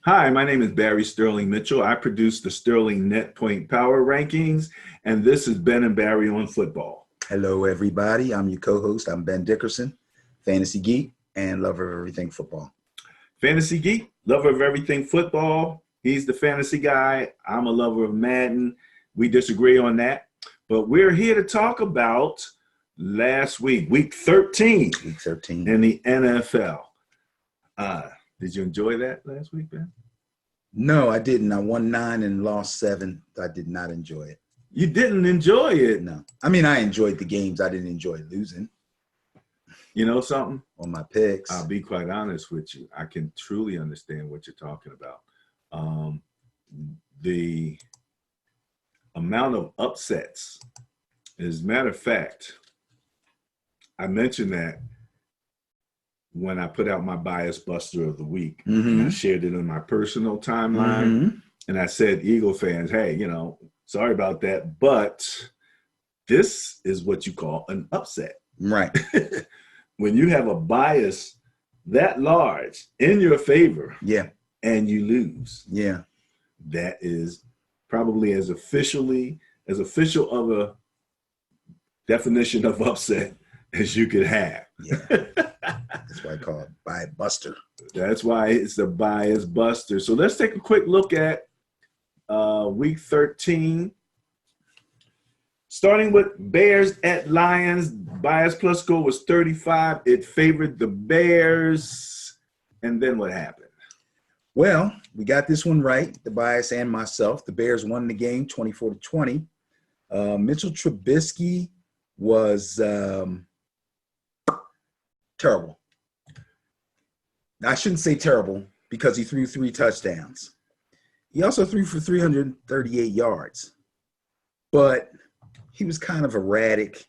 Hi, my name is Barry Sterling Mitchell. I produce the Sterling Net Point Power Rankings, and this is Ben and Barry on football. Hello, everybody. I'm your co-host. I'm Ben Dickerson, fantasy geek and lover of everything football. Fantasy geek, lover of everything football. He's the fantasy guy. I'm a lover of Madden. We disagree on that, but we're here to talk about last week, week 13, Week 13. in the NFL. Did you enjoy that last week, Ben? No, I didn't. I won 9 and lost 7. I did not enjoy it. You didn't enjoy it. No. I mean, I enjoyed the games. I didn't enjoy losing You know something? on my picks. I'll be quite honest with you. I can truly understand what you're talking about. The amount of upsets. As a matter of fact, I mentioned that when I put out my bias buster of the week. And I shared it in my personal timeline. And I said, Eagle fans, hey, sorry about that, but this is what you call an upset. Right. When you have a bias that large in your favor, Yeah. and you lose, Yeah. that is probably as official of a definition of upset as you could have. Yeah. That's why I call it bias buster. That's why it's a bias buster. So let's take a quick look at week 13. Starting with Bears at Lions, bias plus score was 35. It favored the Bears. And then what happened? Well, we got this one right, the bias and myself. The Bears won the game 24-20. Mitchell Trubisky was terrible. I shouldn't say terrible because he threw 3 touchdowns. He also threw for 338 yards, but he was kind of erratic.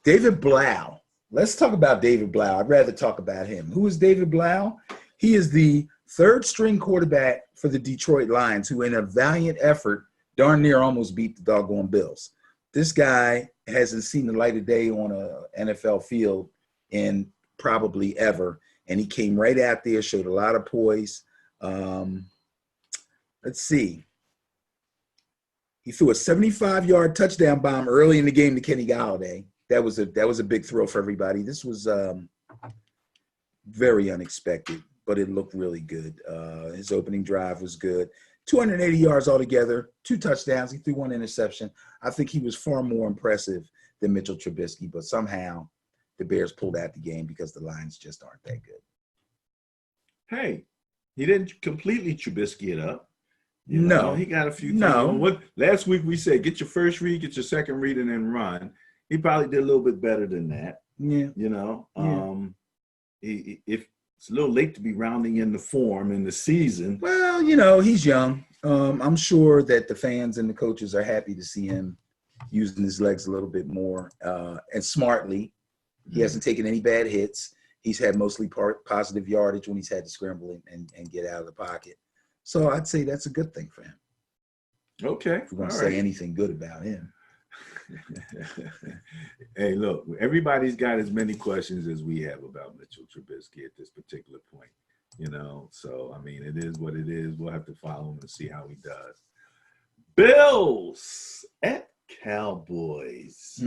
David Blau. Let's talk about David Blau. I'd rather talk about him. Who is David Blau? He is the third string quarterback for the Detroit Lions, who in a valiant effort darn near almost beat the doggone Bills. This guy hasn't seen the light of day on an NFL field in probably ever, and he came right out there, showed a lot of poise. Let's see. He threw a 75-yard touchdown bomb early in the game to Kenny Golladay. That was a big throw for everybody. This was very unexpected, but it looked really good. His opening drive was good. 280 yards altogether, 2 touchdowns. He threw 1 interception. I think he was far more impressive than Mitchell Trubisky, but somehow the Bears pulled out the game because the Lions just aren't that good. Hey, he didn't completely Trubisky it up. No. He got a few things. No. Last week we said, get your first read, get your second read, and then run. He probably did a little bit better than that. Yeah. If it's a little late to be rounding in the form in the season. Well, he's young. I'm sure that the fans and the coaches are happy to see him using his legs a little bit more and smartly. He hasn't taken any bad hits. He's had mostly positive yardage when he's had to scramble and get out of the pocket. So I'd say that's a good thing for him. Okay. If we're going to say anything good about him. Hey, look, everybody's got as many questions as we have about Mitchell Trubisky at this particular point, So, I mean, it is what it is. We'll have to follow him and see how he does. Bills at Cowboys.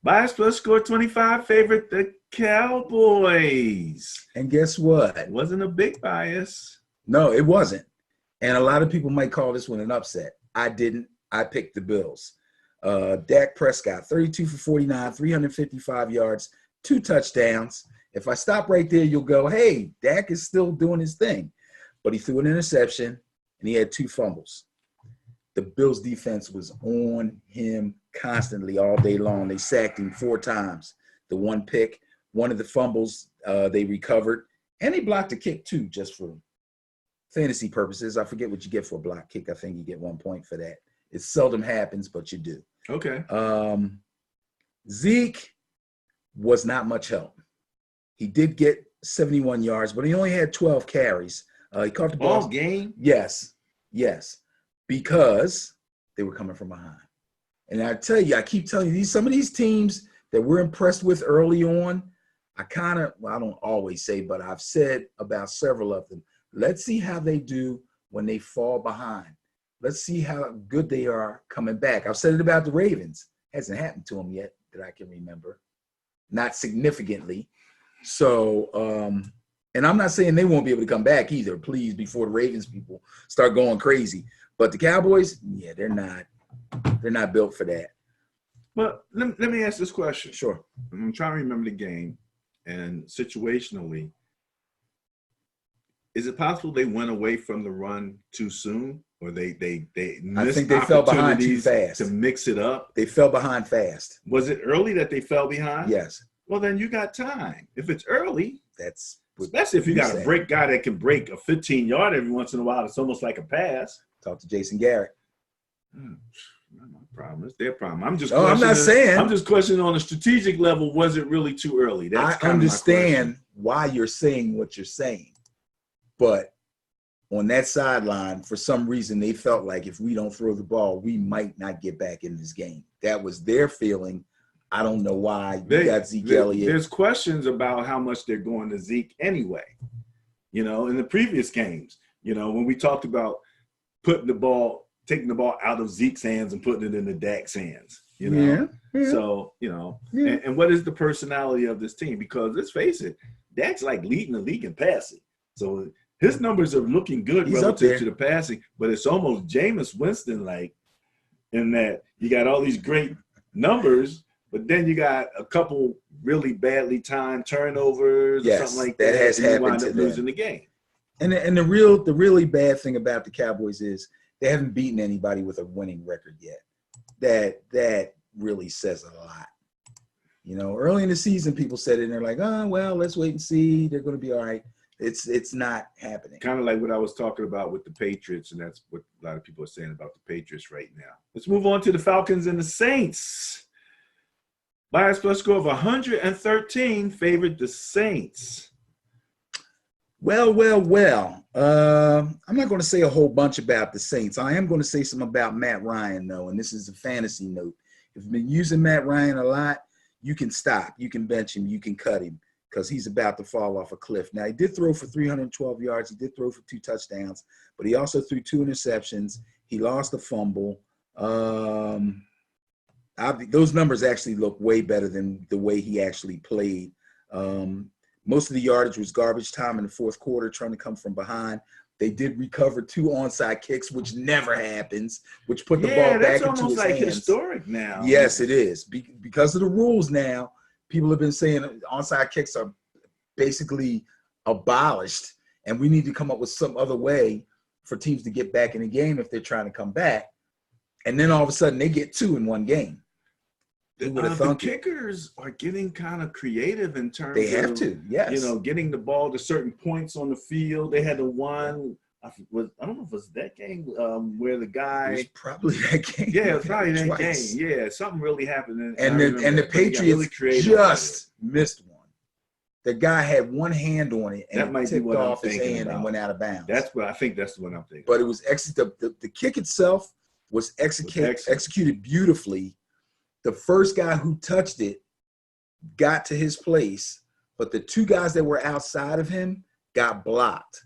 Bias plus score 25, favorite the Cowboys. And guess what? It wasn't a big bias. No, it wasn't. And a lot of people might call this one an upset. I didn't. I picked the Bills. Dak Prescott, 32 for 49, 355 yards, 2 touchdowns. If I stop right there, you'll go, hey, Dak is still doing his thing. But he threw an interception, and he had 2 fumbles. The Bills' defense was on him constantly all day long. They sacked him 4 times. The 1 pick, one of the fumbles they recovered, and they blocked a kick too, just for fantasy purposes. I forget what you get for a block kick. I think you get 1 point for that. It seldom happens, but you do. Okay. Zeke was not much help. He did get 71 yards, but he only had 12 carries. He caught the ball. All game? Yes, because they were coming from behind. And I tell you, I keep telling you, some of these teams that we're impressed with early on, well, I don't always say, but I've said about several of them, let's see how they do when they fall behind. Let's see how good they are coming back. I've said it about the Ravens. Hasn't happened to them yet that I can remember. Not significantly. So, and I'm not saying they won't be able to come back either, please, before the Ravens people start going crazy. But the Cowboys, yeah, they're not built for that. But let me ask this question. Sure. I'm trying to remember the game, and situationally, is it possible they went away from the run too soon, or they missed I think they fell behind too fast to mix it up? They fell behind fast. Was it early that they fell behind? Yes. Well, then you got time. If it's early, that's especially if you got a break guy that can break a 15-yard every once in a while. It's almost like a pass. Talk to Jason Garrett. Not my problem. It's their problem. I'm just. I'm not saying. I'm just questioning on a strategic level. Was it really too early? That's I understand why you're saying what you're saying, but on that sideline, for some reason, they felt like if we don't throw the ball, we might not get back in this game. That was their feeling. I don't know why. You got Zeke Elliott. There's questions about how much they're going to Zeke anyway. You know, in the previous games, you know, when we talked about taking the ball out of Zeke's hands and putting it into Dak's hands, you know? Yeah. So, you know, and what is the personality of this team? Because let's face it, Dak's like leading the league in passing. So his numbers are looking good relative to the passing, but it's almost Jameis Winston-like in that you got all these great numbers, but then you got a couple really badly timed turnovers or something like that. That has happened wind to up them. losing the game. And the really bad thing about the Cowboys is they haven't beaten anybody with a winning record yet. That really says a lot. You know, early in the season, people said it and they're like, oh, well, let's wait and see. They're going to be all right. It's not happening. Kind of like what I was talking about with the Patriots, and that's what a lot of people are saying about the Patriots right now. Let's move on to the Falcons and the Saints. Bias plus score of 113 favored the Saints. Well. I'm not going to say a whole bunch about the Saints. I am going to say something about Matt Ryan, though, and this is a fantasy note. If you've been using Matt Ryan a lot, you can stop. You can bench him. You can cut him because he's about to fall off a cliff. Now, he did throw for 312 yards. He did throw for 2 touchdowns, but he also threw 2 interceptions. He lost a fumble. Those numbers actually look way better than the way he actually played. Most of the yardage was garbage time in the fourth quarter, trying to come from behind. They did recover 2 onside kicks, which never happens, which put the ball back into his hands. That's almost like historic now. Yes, it is. Because of the rules now, people have been saying onside kicks are basically abolished, and we need to come up with some other way for teams to get back in the game if they're trying to come back. And then all of a sudden, they get 2 in one game. The kickers are getting kind of creative in terms they have to, yes. You know, getting the ball to certain points on the field. They had the one, I don't know if it was that game where the guy. It was probably that game. Yeah, it was probably that game. Yeah, something really happened. And the Patriots really just missed one. The guy had one hand on it and it tipped off his hand and went out of bounds. That's what I think. That's the one I'm thinking. But it was the kick itself was executed beautifully. The first guy who touched it got to his place, but the 2 guys that were outside of him got blocked.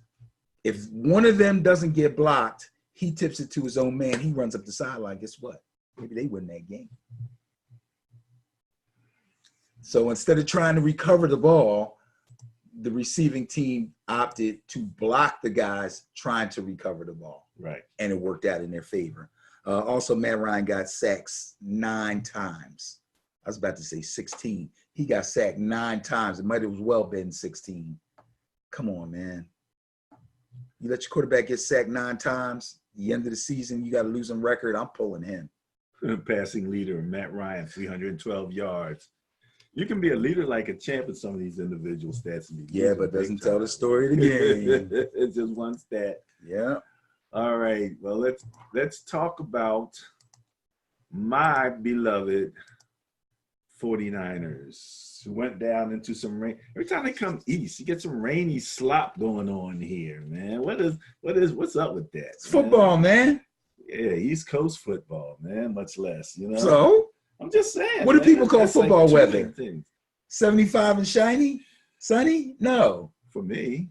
If one of them doesn't get blocked, he tips it to his own man. He runs up the sideline. Guess what? Maybe they win that game. So instead of trying to recover the ball, the receiving team opted to block the guys trying to recover the ball. Right. And it worked out in their favor. Also, Matt Ryan got sacked 9 times. I was about to say 16. He got sacked 9 times. It might have well been 16. Come on, man. You let your quarterback get sacked 9 times, the end of the season, you got a losing record. I'm pulling him. Passing leader, Matt Ryan, 312 yards. You can be a leader like a champ in some of these individual stats. Yeah, but doesn't tell the story of the game. It's just one stat. Yeah. All right. Well, let's talk about my beloved 49ers, who went down into some rain. Every time they come east, you get some rainy slop going on here, man. What's up with that? It's football, man. Yeah, East Coast football, man, much less, you know. So? I'm just saying. What do people call football weather? 75 and shiny? Sunny? No. For me.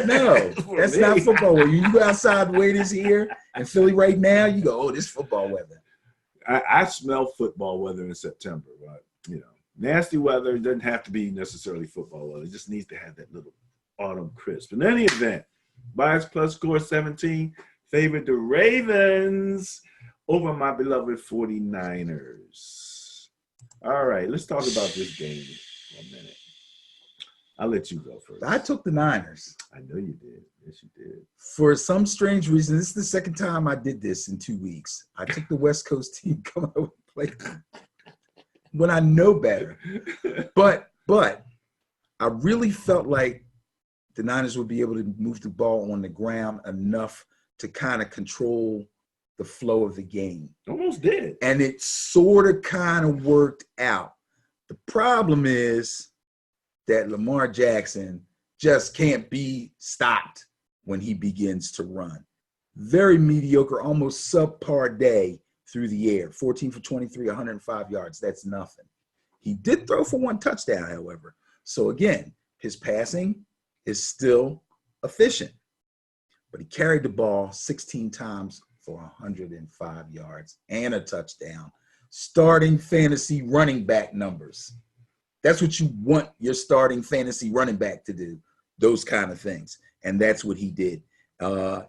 No. For That's me. not football weather. You go outside the way it is here in Philly right now, you go, oh, this football weather. I smell football weather in September, but nasty weather doesn't have to be necessarily football weather. It just needs to have that little autumn crisp. In any event, bias plus score 17 favored the Ravens over my beloved 49ers. All right, let's talk about this game for a minute. I'll let you go first. I took the Niners. I know you did. Yes, you did. For some strange reason, this is the second time I did this in 2 weeks. I took the West Coast team come out and play when I know better. But I really felt like the Niners would be able to move the ball on the ground enough to kind of control the flow of the game. Almost did. And it sort of kind of worked out. The problem is that Lamar Jackson just can't be stopped when he begins to run. Very mediocre, almost subpar day through the air. 14 for 23, 105 yards. That's nothing. He did throw for 1 touchdown, however. So again, his passing is still efficient. But he carried the ball 16 times for 105 yards and a touchdown. Starting fantasy running back numbers. That's what you want your starting fantasy running back to do, those kind of things. And that's what he did.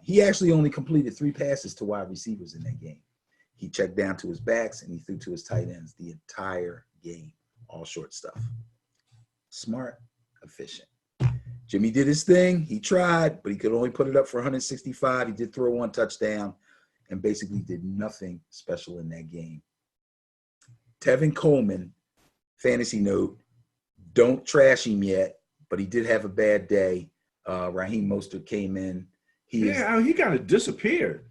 He actually only completed 3 passes to wide receivers in that game. He checked down to his backs and he threw to his tight ends the entire game, all short stuff. Smart, efficient. Jimmy did his thing. He tried, but he could only put it up for 165. He did throw 1 touchdown and basically did nothing special in that game. Tevin Coleman, fantasy note, don't trash him yet, but he did have a bad day. Raheem Mostert came in. He kind of disappeared.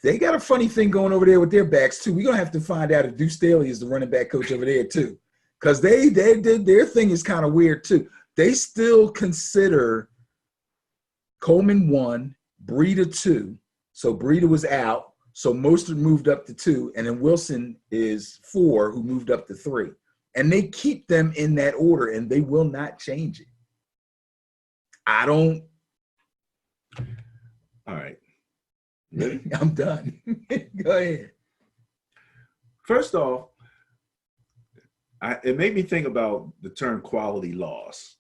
They got a funny thing going over there with their backs, too. We're going to have to find out if Deuce Staley is the running back coach over there, too. Because their thing is kind of weird, too. They still consider Coleman 1, Breida 2. So Breida was out. So Mostert moved up to 2. And then Wilson is 4, who moved up to 3. And they keep them in that order, and they will not change it. All right. Ready? I'm done. Go ahead. First off, it made me think about the term quality loss,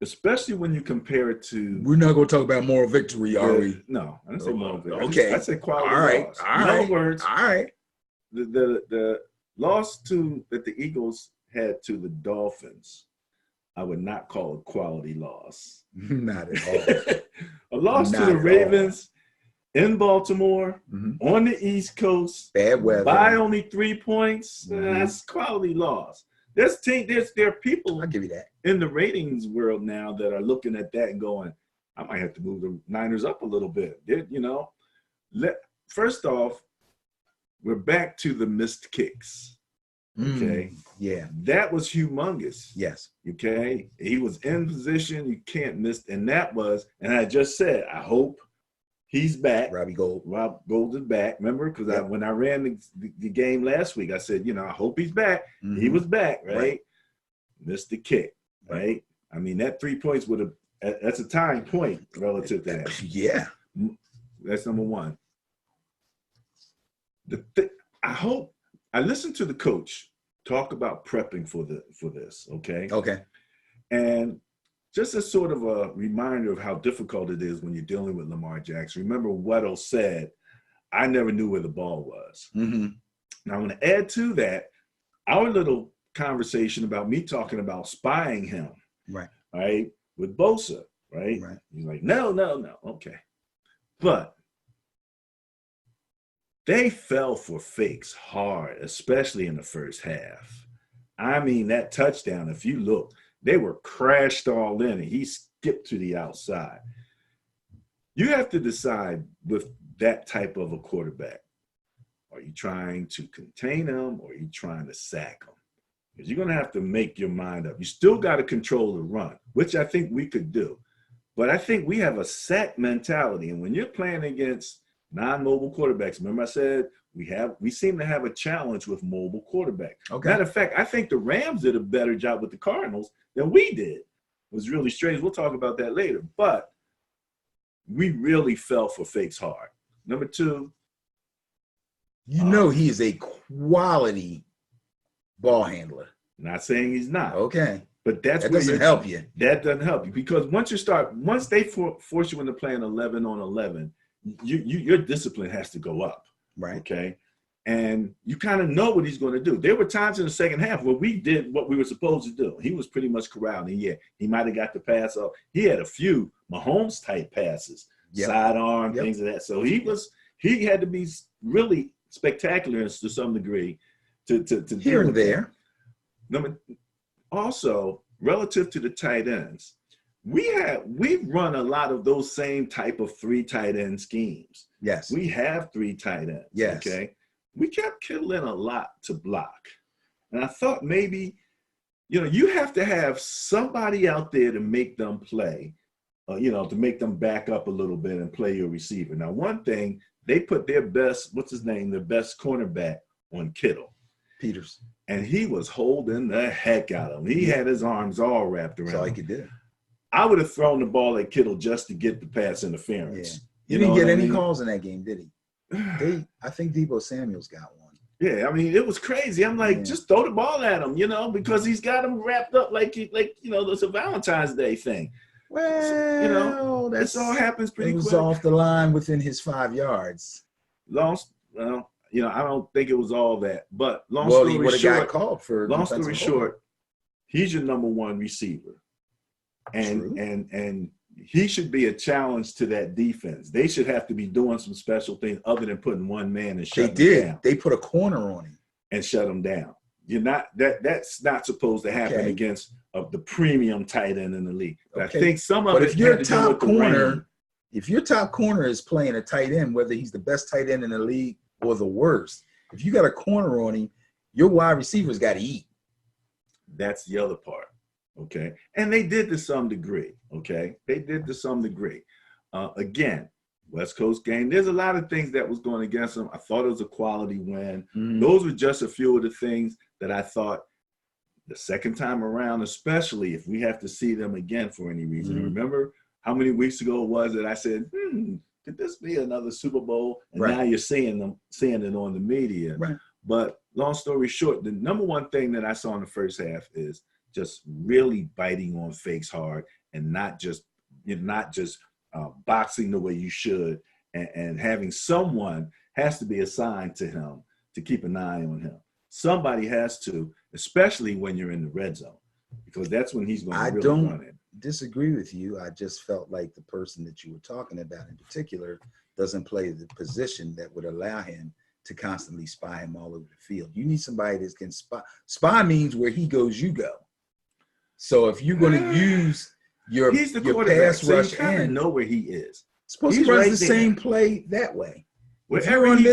especially when you compare it to. We're not going to talk about moral victory, are we? No, I didn't say moral victory. Okay. I said quality loss. All In right. other words, all right. The loss that the Eagles had to the Dolphins, I would not call a quality loss. Not at all. A loss to the Ravens in Baltimore, on the East Coast, bad weather, by only 3 points. That's quality loss. There are people I'll give you that in the ratings world now that are looking at that and going, I might have to move the Niners up a little bit. First off, we're back to the missed kicks. Okay. Yeah. That was humongous. Yes. Okay. He was in position. You can't miss. And I just said, I hope he's back. Rob Gold is back. Remember? Because when I ran the game last week, I said, I hope he's back. He was back, right? Missed the kick, right? I mean, that 3 points that's a tying point relative to that. Yeah. That's number one. I listened to the coach talk about prepping for this, okay? Okay. And just as sort of a reminder of how difficult it is when you're dealing with Lamar Jackson, remember Weddle said, I never knew where the ball was. Now, I'm going to add to that our little conversation about me talking about spying him, right, with Bosa, right? He's like, no, okay. But they fell for fakes hard, especially in the first half. I mean, that touchdown, if you look, they were crashed all in, and he skipped to the outside. You have to decide with that type of a quarterback. Are you trying to contain him, or are you trying to sack him? Because you're going to have to make your mind up. You still got to control the run, which I think we could do. But I think we have a sack mentality, and when you're playing against non-mobile quarterbacks, remember I said we seem to have a challenge with mobile quarterback. Okay. Matter of fact, I think the Rams did a better job with the Cardinals than we did. It was really strange. We'll talk about that later. But we really fell for fakes hard. Number two, you know he is a quality ball handler. not saying he's not. Okay. But that doesn't help you. That doesn't help you because once they force you into playing 11 on 11, your discipline has to go up. Right. Okay. And you kind of know what he's going to do. There were times in the second half where we did what we were supposed to do. He was pretty much corralled. And yeah, he might have got the pass off. He had a few Mahomes type passes, sidearm, things of that. So he had to be really spectacular to some degree to here and there. Also, relative to the tight ends, we've run a lot of those same type of 3 tight end schemes. Yes. We have 3 tight ends. Yes. Okay. We kept Kittle in a lot to block. And I thought maybe, you have to have somebody out there to make them play, to make them back up a little bit and play your receiver. Now, one thing, they put their best cornerback on Kittle. Peters. And he was holding the heck out of him. He had his arms all wrapped around. That's all he could do. I would have thrown the ball at Kittle just to get the pass interference. Yeah. He didn't get any calls in that game, did he? I think Deebo Samuel's got one. Yeah, I mean, it was crazy. I'm like, just throw the ball at him, because he's got him wrapped up like it's a Valentine's Day thing. Well, this all happens pretty quick. It was off the line within his 5 yards. I don't think it was all that. But long story short, he's your number 1 receiver. And he should be a challenge to that defense. They should have to be doing some special things other than putting one man and shut him down. They put a corner on him and shut him down. That's not supposed to happen against the premium tight end in the league. But I think some of it. If your top corner is playing a tight end, whether he's the best tight end in the league or the worst, if you got a corner on him, your wide receivers got to eat. That's the other part. Okay. And they did to some degree. Okay. They did to some degree. Again, West Coast game. There's a lot of things that was going against them. I thought it was a quality win. Those were just a few of the things that I thought the second time around, especially if we have to see them again for any reason. Remember how many weeks ago it was that I said, could this be another Super Bowl? And now you're seeing it on the media. Right. But long story short, the number one thing that I saw in the first half is just really biting on fakes hard and not just boxing the way you should, and having someone has to be assigned to him to keep an eye on him. Somebody has to, especially when you're in the red zone, because that's when he's going to really run it. Disagree with you. I just felt like the person that you were talking about in particular doesn't play the position that would allow him to constantly spy him all over the field. You need somebody that can spy. Spy means where he goes, you go. So if you're going to use your pass rush, so you kind of know where he is. Suppose he runs the same play that way. Wherever he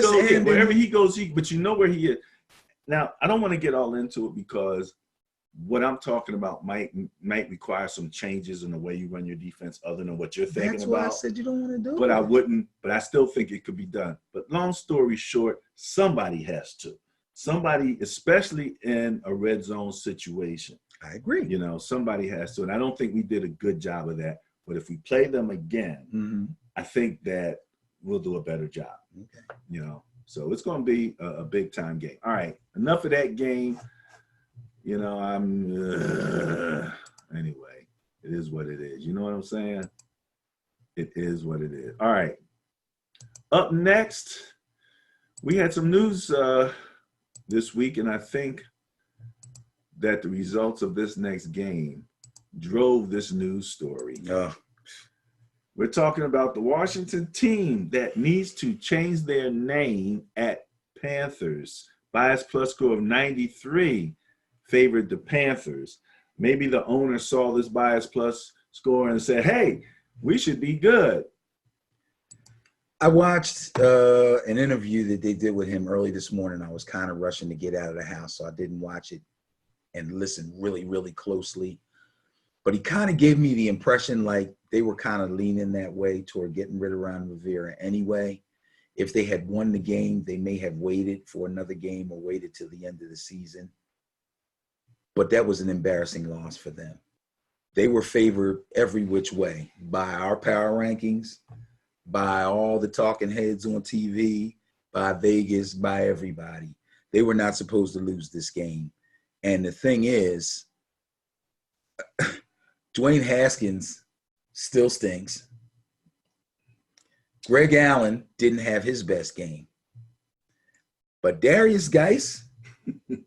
goes, but you know where he is. Now, I don't want to get all into it because what I'm talking about might require some changes in the way you run your defense other than what you're thinking about. That's why I said you don't want to do it. But I wouldn't, but I still think it could be done. But long story short, somebody has to. Somebody, especially in a red zone situation. I agree. Somebody has to. And I don't think we did a good job of that. But if we play them again, I think that we'll do a better job. Okay. So it's going to be a big time game. All right. Enough of that game. Anyway, it is what it is. You know what I'm saying? It is what it is. All right. Up next, we had some news this week, and I think that the results of this next game drove this news story. We're talking about the Washington team that needs to change their name at Panthers. Bias plus score of 93 favored the Panthers. Maybe the owner saw this bias plus score and said, hey, we should be good. I watched an interview that they did with him early this morning. I was kind of rushing to get out of the house, so I didn't watch it and listen really, really closely. But he kind of gave me the impression like they were kind of leaning that way toward getting rid of Ron Rivera anyway. If they had won the game, they may have waited for another game or waited till the end of the season. But that was an embarrassing loss for them. They were favored every which way by our power rankings, by all the talking heads on TV, by Vegas, by everybody. They were not supposed to lose this game. And the thing is, Dwayne Haskins still stinks. Greg Allen didn't have his best game. But Darius Geis and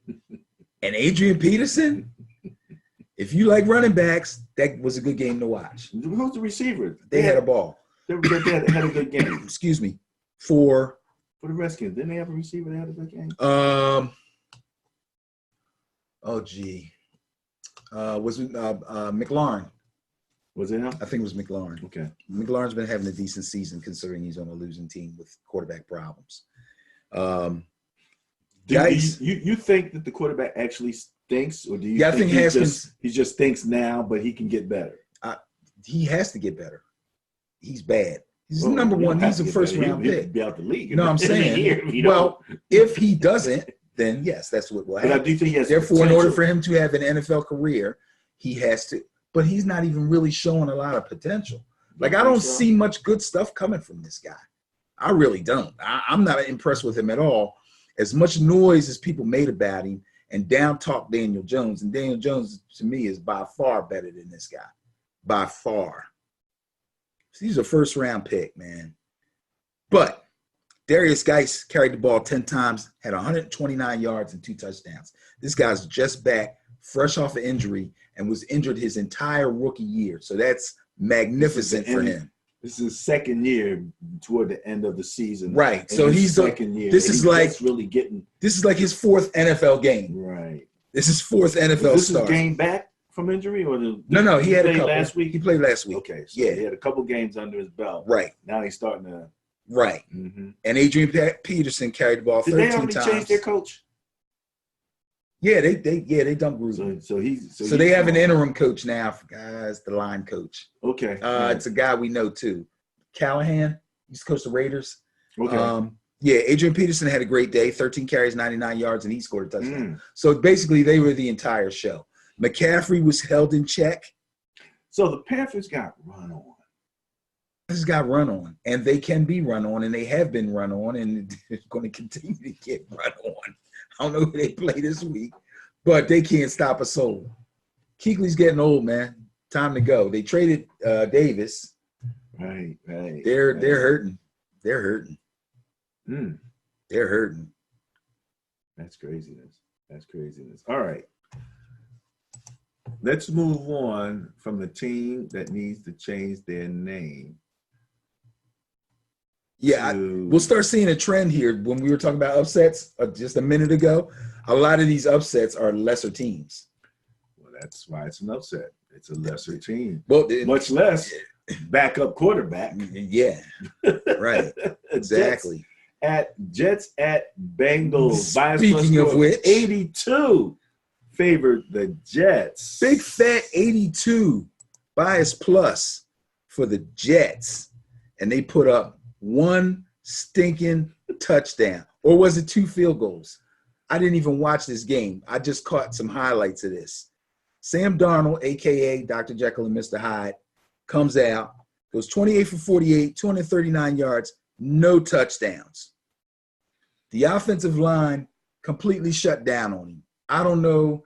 Adrian Peterson, if you like running backs, that was a good game to watch. Who's the receiver? They had a ball. They had a good game. Excuse me. For the Redskins, didn't they have a receiver that had a good game? Was it McLaurin? Was it him? I think it was McLaurin. Okay. McLaurin's been having a decent season considering he's on a losing team with quarterback problems. Guys, you think that the quarterback actually stinks, or do you? Yeah, I think Haskins. He just stinks now, but he can get better. He has to get better. He's bad. He's number one. He's a first round pick. He'll be out the league. No, I'm saying. Well, if he doesn't, then yes, that's what will happen. But I do think he has. Therefore, potential. in order for him to have an NFL career, he has to. But he's not even really showing a lot of potential. Like, I don't see much good stuff coming from this guy. I really don't. I'm not impressed with him at all. As much noise as people made about him and down talk Daniel Jones. And Daniel Jones, to me, is by far better than this guy. By far. So he's a first-round pick, man. But Darius Geis carried the ball 10 times, had 129 yards and 2 touchdowns. This guy's just back, fresh off an injury, and was injured his entire rookie year. So that's magnificent for him. This is his second year toward the end of the season. Right. So he's second year. This is like really getting. This is like his 4th NFL game. Right. This is 4th NFL This start. is game back from injury, or no? He had a couple last week. He played last week. Okay. So yeah. He had a couple games under his belt. Right. Now he's starting to. Right. Mm-hmm. And Adrian Peterson carried the ball 13 times. Did they already change their coach? Yeah, they dumped Gruden. So they have an interim coach now. Guys, the line coach. Okay. It's a guy we know too. Callahan. He's coached the Raiders. Okay. Yeah, Adrian Peterson had a great day. 13 carries, 99 yards, and he scored a touchdown. So basically, they were the entire show. McCaffrey was held in check. So the Panthers got run on. This got run on, and they can be run on, and they have been run on, and they're going to continue to get run on. I don't know who they play this week, but they can't stop a soul. Kuechly's getting old, man. Time to go. They traded Davis. Right. They're hurting. They're hurting. They're hurting. That's craziness. All right. Let's move on from the team that needs to change their name. Yeah, we'll start seeing a trend here. When we were talking about upsets just a minute ago, a lot of these upsets are lesser teams. Well, that's why it's an upset. It's a lesser team. Well, much less backup quarterback. Yeah, right. Exactly. Jets at Bengals. Speaking of which, 82 favored the Jets. Big fat 82 bias plus for the Jets, and they put up 1 stinking touchdown. Or was it 2 field goals? I didn't even watch this game. I just caught some highlights of this. Sam Darnold, a.k.a. Dr. Jekyll and Mr. Hyde, comes out, goes 28 for 48, 239 yards, no touchdowns. The offensive line completely shut down on him. I don't know.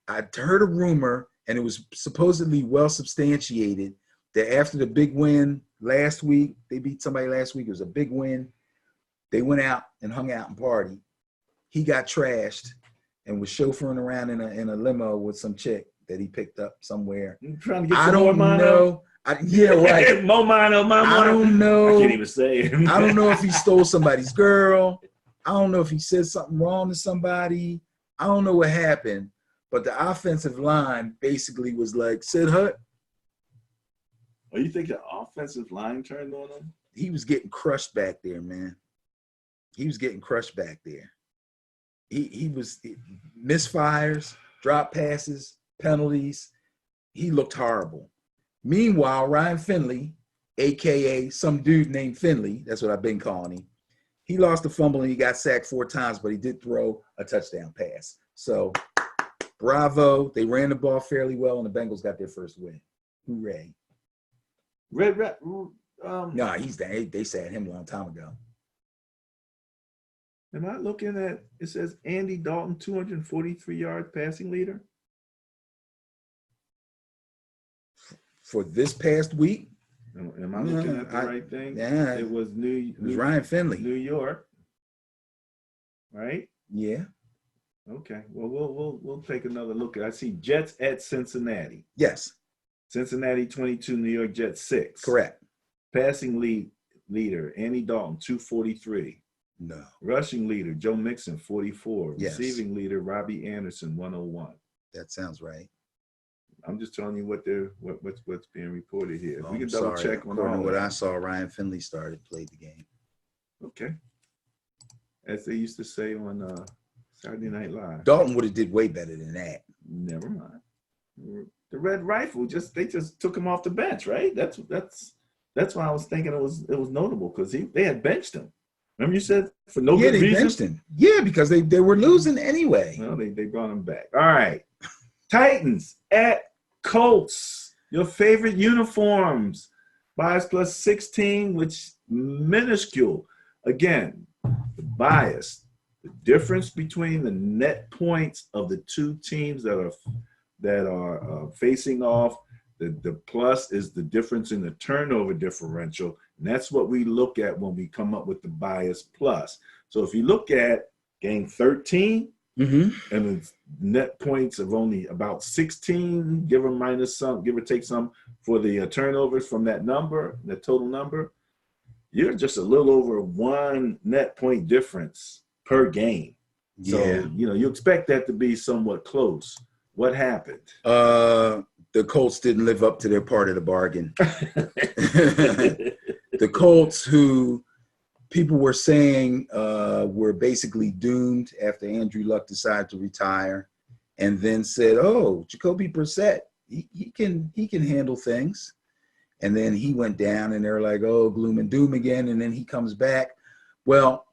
I heard a rumor, and it was supposedly well substantiated, that after the big win last week, they beat somebody last week. It was a big win. They went out and hung out and partied. He got trashed and was chauffeuring around in a limo with some chick that he picked up somewhere. You trying to get I don't know. Yeah, right. Momano. I don't know. I can't even say it. I don't know if he stole somebody's girl. I don't know if he said something wrong to somebody. I don't know what happened. But the offensive line basically was like, Sid Hutt. Oh, you think the offensive line turned on him? He was getting crushed back there, man. He was getting crushed back there. He was misfires, drop passes, penalties. He looked horrible. Meanwhile, Ryan Finley, a.k.a. some dude named Finley, that's what I've been calling him, He lost the fumble and he got sacked 4 times, but he did throw a touchdown pass. So, bravo. They ran the ball fairly well, and the Bengals got their first win. Hooray. No, he's there. They sat him a long time ago. Am I looking at, it says Andy Dalton, 243-yard passing leader? For this past week? Am I looking at the right thing? Yeah. It was Ryan Finley. New York, right? Yeah. Okay. Well, we'll take another look at. I see Jets at Cincinnati. Yes. Cincinnati 22, New York Jets 6. Correct. Passing leader Andy Dalton 243. No. Rushing leader Joe Mixon 44. Yes. Receiving leader Robbie Anderson 101. That sounds right. I'm just telling you what's being reported here. Oh, we can double check on all what that. I saw. Ryan Finley played the game. Okay. As they used to say on Saturday Night Live. Dalton would have did way better than that. Never mind. The Red Rifle they just took him off the bench, right? That's why I was thinking it was notable because they had benched him. Remember you said for no good reason? Yeah, they benched him. Yeah, because they were losing anyway. Well, they brought him back. All right. Titans at Colts. Your favorite uniforms. Bias plus 16, which minuscule. Again, the bias. The difference between the net points of the two teams that are facing off. The plus is the difference in the turnover differential. And that's what we look at when we come up with the bias plus. So if you look at game 13 and the net points of only about 16, give or take some for the turnovers from that number, the total number, you're just a little over 1 net point difference per game. Yeah. So, you expect that to be somewhat close. What happened? The Colts didn't live up to their part of the bargain. The Colts, who people were saying were basically doomed after Andrew Luck decided to retire, and then said, "Oh, Jacoby Brissett, he can handle things." And then he went down, and they're like, "Oh, gloom and doom again." And then he comes back. Well,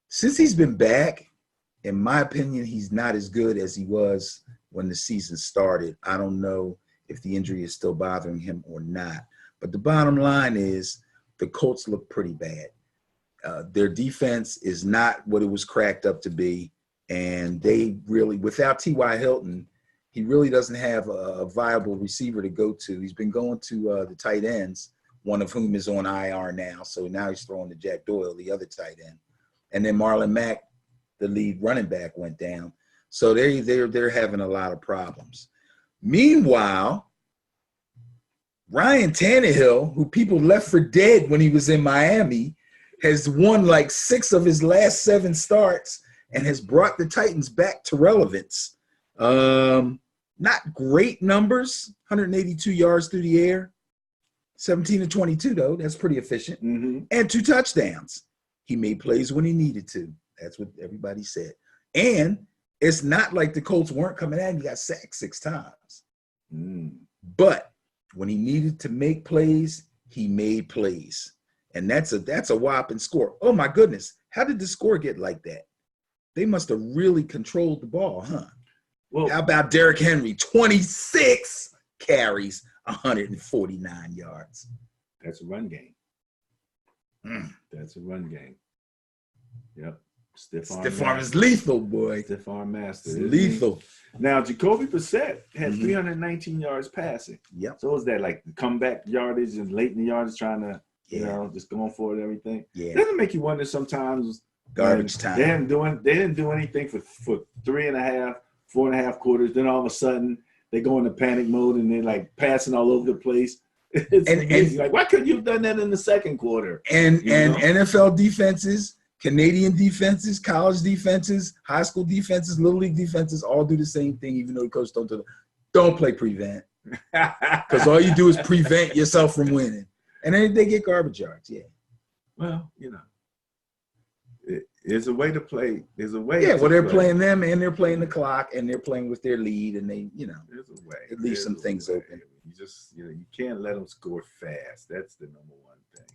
since he's been back, in my opinion, he's not as good as he was when the season started. I don't know if the injury is still bothering him or not. But the bottom line is the Colts look pretty bad. Their defense is not what it was cracked up to be. And they really, without T.Y. Hilton, he really doesn't have a viable receiver to go to. He's been going to the tight ends, one of whom is on IR now. So now he's throwing to Jack Doyle, the other tight end. And then Marlon Mack, the lead running back, went down. So they're having a lot of problems. Meanwhile, Ryan Tannehill, who people left for dead when he was in Miami, has won like 6 of his last 7 starts and has brought the Titans back to relevance. Not great numbers, 182 yards through the air, 17 to 22 though. That's pretty efficient. And 2 touchdowns. He made plays when he needed to. That's what everybody said. And it's not like the Colts weren't coming at him. He got sacked 6 times. But when he needed to make plays, he made plays. And that's a whopping score. Oh, my goodness. How did the score get like that? They must have really controlled the ball, huh? Well, how about Derrick Henry? 26 carries, 149 yards. That's a run game. That's a run game. Yep. Stiff arm is lethal, boy. Stiff arm master. It's lethal. Now, Jacoby Brissett had 319 yards passing. Yep. So was that like the comeback yardage and late in the yardage trying to, just going for it and everything? Yeah. Doesn't it make you wonder sometimes? Garbage time. They didn't do anything for 3.5, 4.5 quarters. Then all of a sudden they go into panic mode and they're like passing all over the place. It's amazing. Like, why couldn't you have done that in the second quarter? And NFL defenses, Canadian defenses, college defenses, high school defenses, little league defenses all do the same thing, even though the coach don't play prevent. Because all you do is prevent yourself from winning. And then they get garbage yards, yeah. Well, there's a way to play. There's a way. Yeah, well, they're playing them and they're playing the clock and they're playing with their lead and they, there's a way. It leaves some things open. You just, you can't let them score fast. That's the number one thing.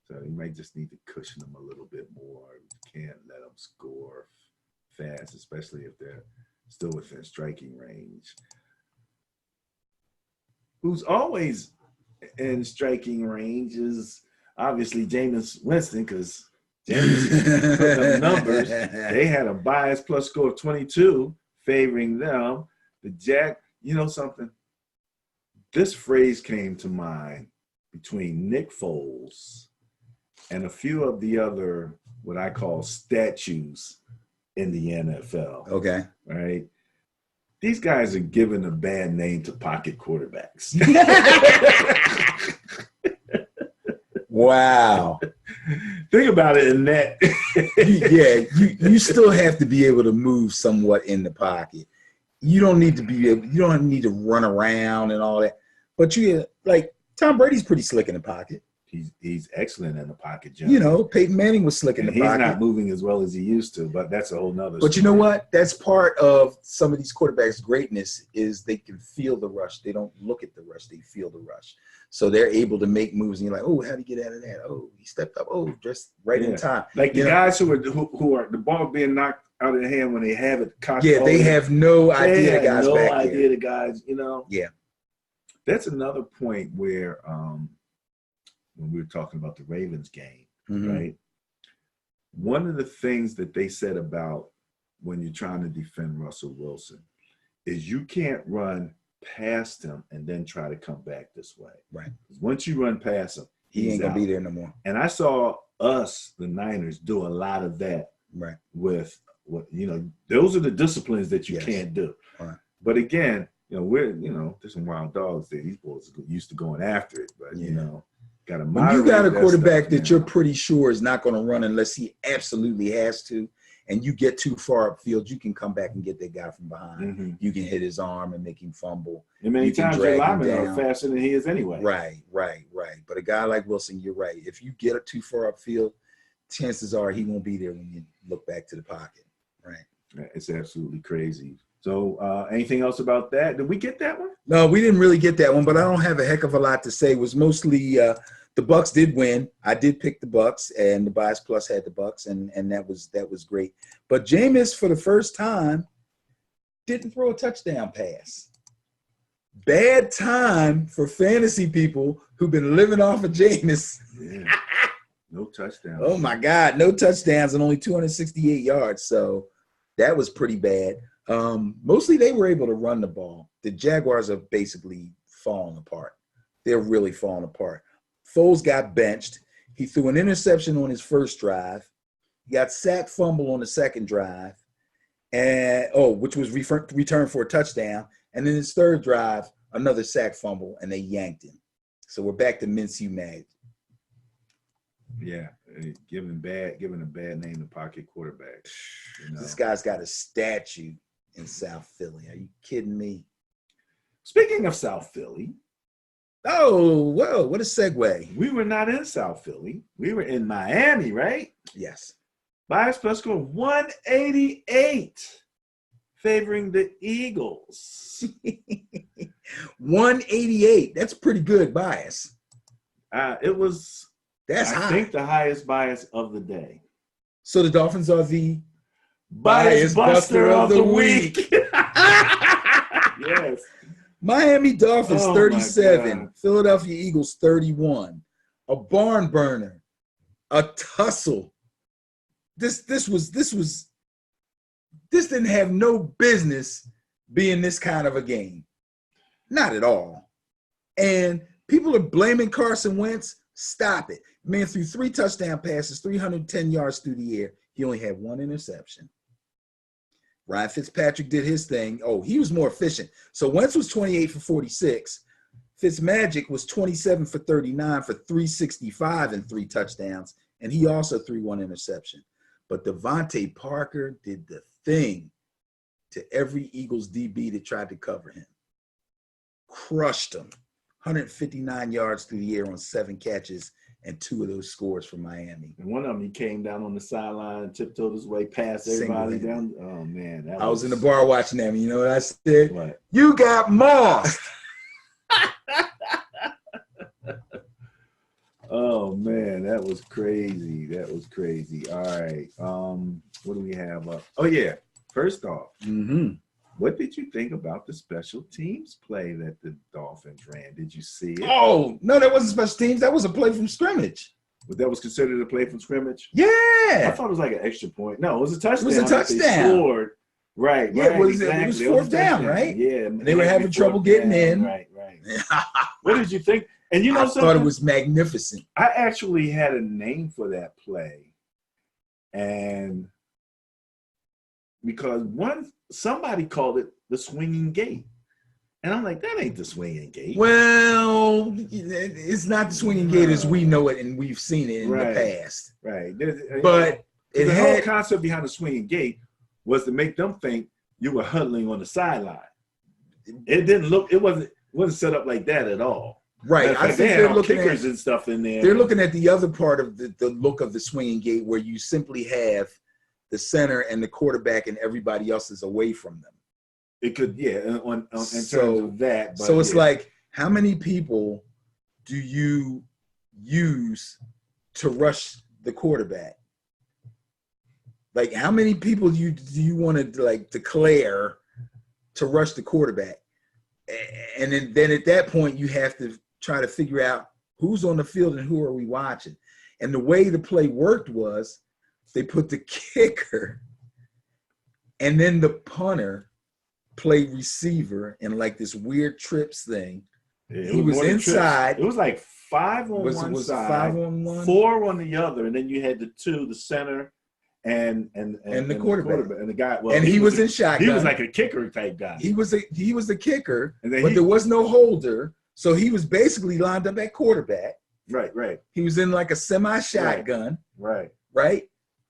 So you might just need to cushion them a little bit more. You can't let them score fast, especially if they're still within striking range. Who's always in striking range is obviously Jameis Winston, because Jameis put them numbers. They had a bias plus score of 22 favoring them. The Jack, you know something? This phrase came to mind between Nick Foles and a few of the other, what I call statues in the NFL. Okay. Right? These guys are giving a bad name to pocket quarterbacks. Wow. Think about it in that. You still have to be able to move somewhat in the pocket. You don't need to be able, you don't need to run around and all that. But you like Tom Brady's pretty slick in the pocket. He's excellent in the pocket, generally. You know, Peyton Manning was slick in the pocket. He's not moving as well as he used to, but that's a whole nother But story. you know what? That's part of some of these quarterbacks' greatness is they can feel the rush. They don't look at the rush. They feel the rush. So they're able to make moves, and you're like, oh, how'd he get out of that? Oh, he stepped up. Oh, just right in time. Like the guys who are the ball being knocked out of their hand when they have it cocked. Yeah, they have no idea the guys back there. No idea the guys, you know. Yeah. That's another point where when we were talking about the Ravens game, right? One of the things that they said about when you're trying to defend Russell Wilson is you can't run past him and then try to come back this way. Right. Once you run past him, he ain't going to be there no more. And I saw us, the Niners, do a lot of that. Right. With what, you know, those are the disciplines that you can't do. Right. But again, you know, there's some wild dogs there. These boys are used to going after it, but you know, when you got a quarterback that you're pretty sure is not going to run unless he absolutely has to, and you get too far upfield, you can come back and get that guy from behind. You can hit his arm and make him fumble. And many times your linemen are faster than he is anyway. Right. But a guy like Wilson, you're right. If you get too far upfield, chances are he won't be there when you look back to the pocket. Right. It's absolutely crazy. So anything else about that? Did we get that one? No, we didn't really get that one, but I don't have a heck of a lot to say. It was mostly the Bucks did win. I did pick the Bucks, and the bias plus had the Bucks, and that was great. But Jameis, for the first time, didn't throw a touchdown pass. Bad time for fantasy people who've been living off of Jameis. Yeah. No touchdowns. Oh my God, no touchdowns and only 268 yards. So that was pretty bad. Mostly they were able to run the ball. The Jaguars are basically falling apart. They're really falling apart. Foles got benched. He threw an interception on his first drive. He got sacked, fumble on the second drive, and which was returned for a touchdown. And then his third drive, another sack, fumble, and they yanked him. So we're back to Minshew magic. Yeah, giving a bad name to pocket quarterback. You know? This guy's got a statue in South Philly. Are you kidding me? Speaking of South Philly. Oh, whoa, what a segue. We were not in South Philly. We were in Miami, right? Yes. Bias plus score 188 favoring the Eagles. 188. That's pretty good bias. It was, that's high. I think, the highest bias of the day. So the Dolphins are the bias buster of the week. Yes. Miami Dolphins 37, Philadelphia Eagles 31. A barn burner, a tussle. This didn't have no business being this kind of a game. Not at all. And people are blaming Carson Wentz. Stop it. Man threw 3 touchdown passes, 310 yards through the air. He only had 1 interception. Ryan Fitzpatrick did his thing. Oh, he was more efficient. So Wentz was 28 for 46. Fitzmagic was 27 for 39 for 365 and 3 touchdowns. And he also threw 1 interception. But Devontae Parker did the thing to every Eagles DB that tried to cover him. Crushed him. 159 yards through the air on 7 catches and 2 of those scores for Miami. And one of them, he came down on the sideline, tiptoed his way past everybody down. Oh, man. I was in the bar watching them. You know what I said? What? You got mossed. Oh man, that was crazy. That was crazy. All right. What do we have up? Oh yeah. First off, what did you think about the special teams play that the Dolphins ran? Did you see it? Oh, no, that wasn't special teams. That was a play from scrimmage. But that was considered a play from scrimmage? Yeah. I thought it was like an extra point. No, it was a touchdown. It was a touchdown. They scored. Right, Yeah, right. It was fourth down, right? Yeah. And they were having trouble getting in. Right. What did you think? And you know something? I thought it was magnificent. I actually had a name for that play. And because somebody called it the swinging gate. And I'm like, that ain't the swinging gate. Well, it's not the swinging gate as we know it and we've seen it in the past. Right. But the whole concept behind the swinging gate was to make them think you were huddling on the sideline. It wasn't set up like that at all. Right. I think they're looking at kickers and stuff in there. They're looking at the other part of the look of the swinging gate where you simply have the center and the quarterback and everybody else is away from them. It could, in terms of that. But so it's like, how many people do you use to rush the quarterback? Like, how many people do you want to like declare to rush the quarterback? And then at that point, you have to try to figure out who's on the field and who are we watching. And the way the play worked was they put the kicker and then the punter play receiver in like this weird trips thing. He was inside. It was like 5 on one side, 5 on one, 4 on the other, and then you had the center and the quarterback and the guy. Well, and he was in shotgun. He was like a kicker type guy. He was the kicker, but there was no holder, so he was basically lined up at quarterback. Right. He was in like a semi shotgun. Right.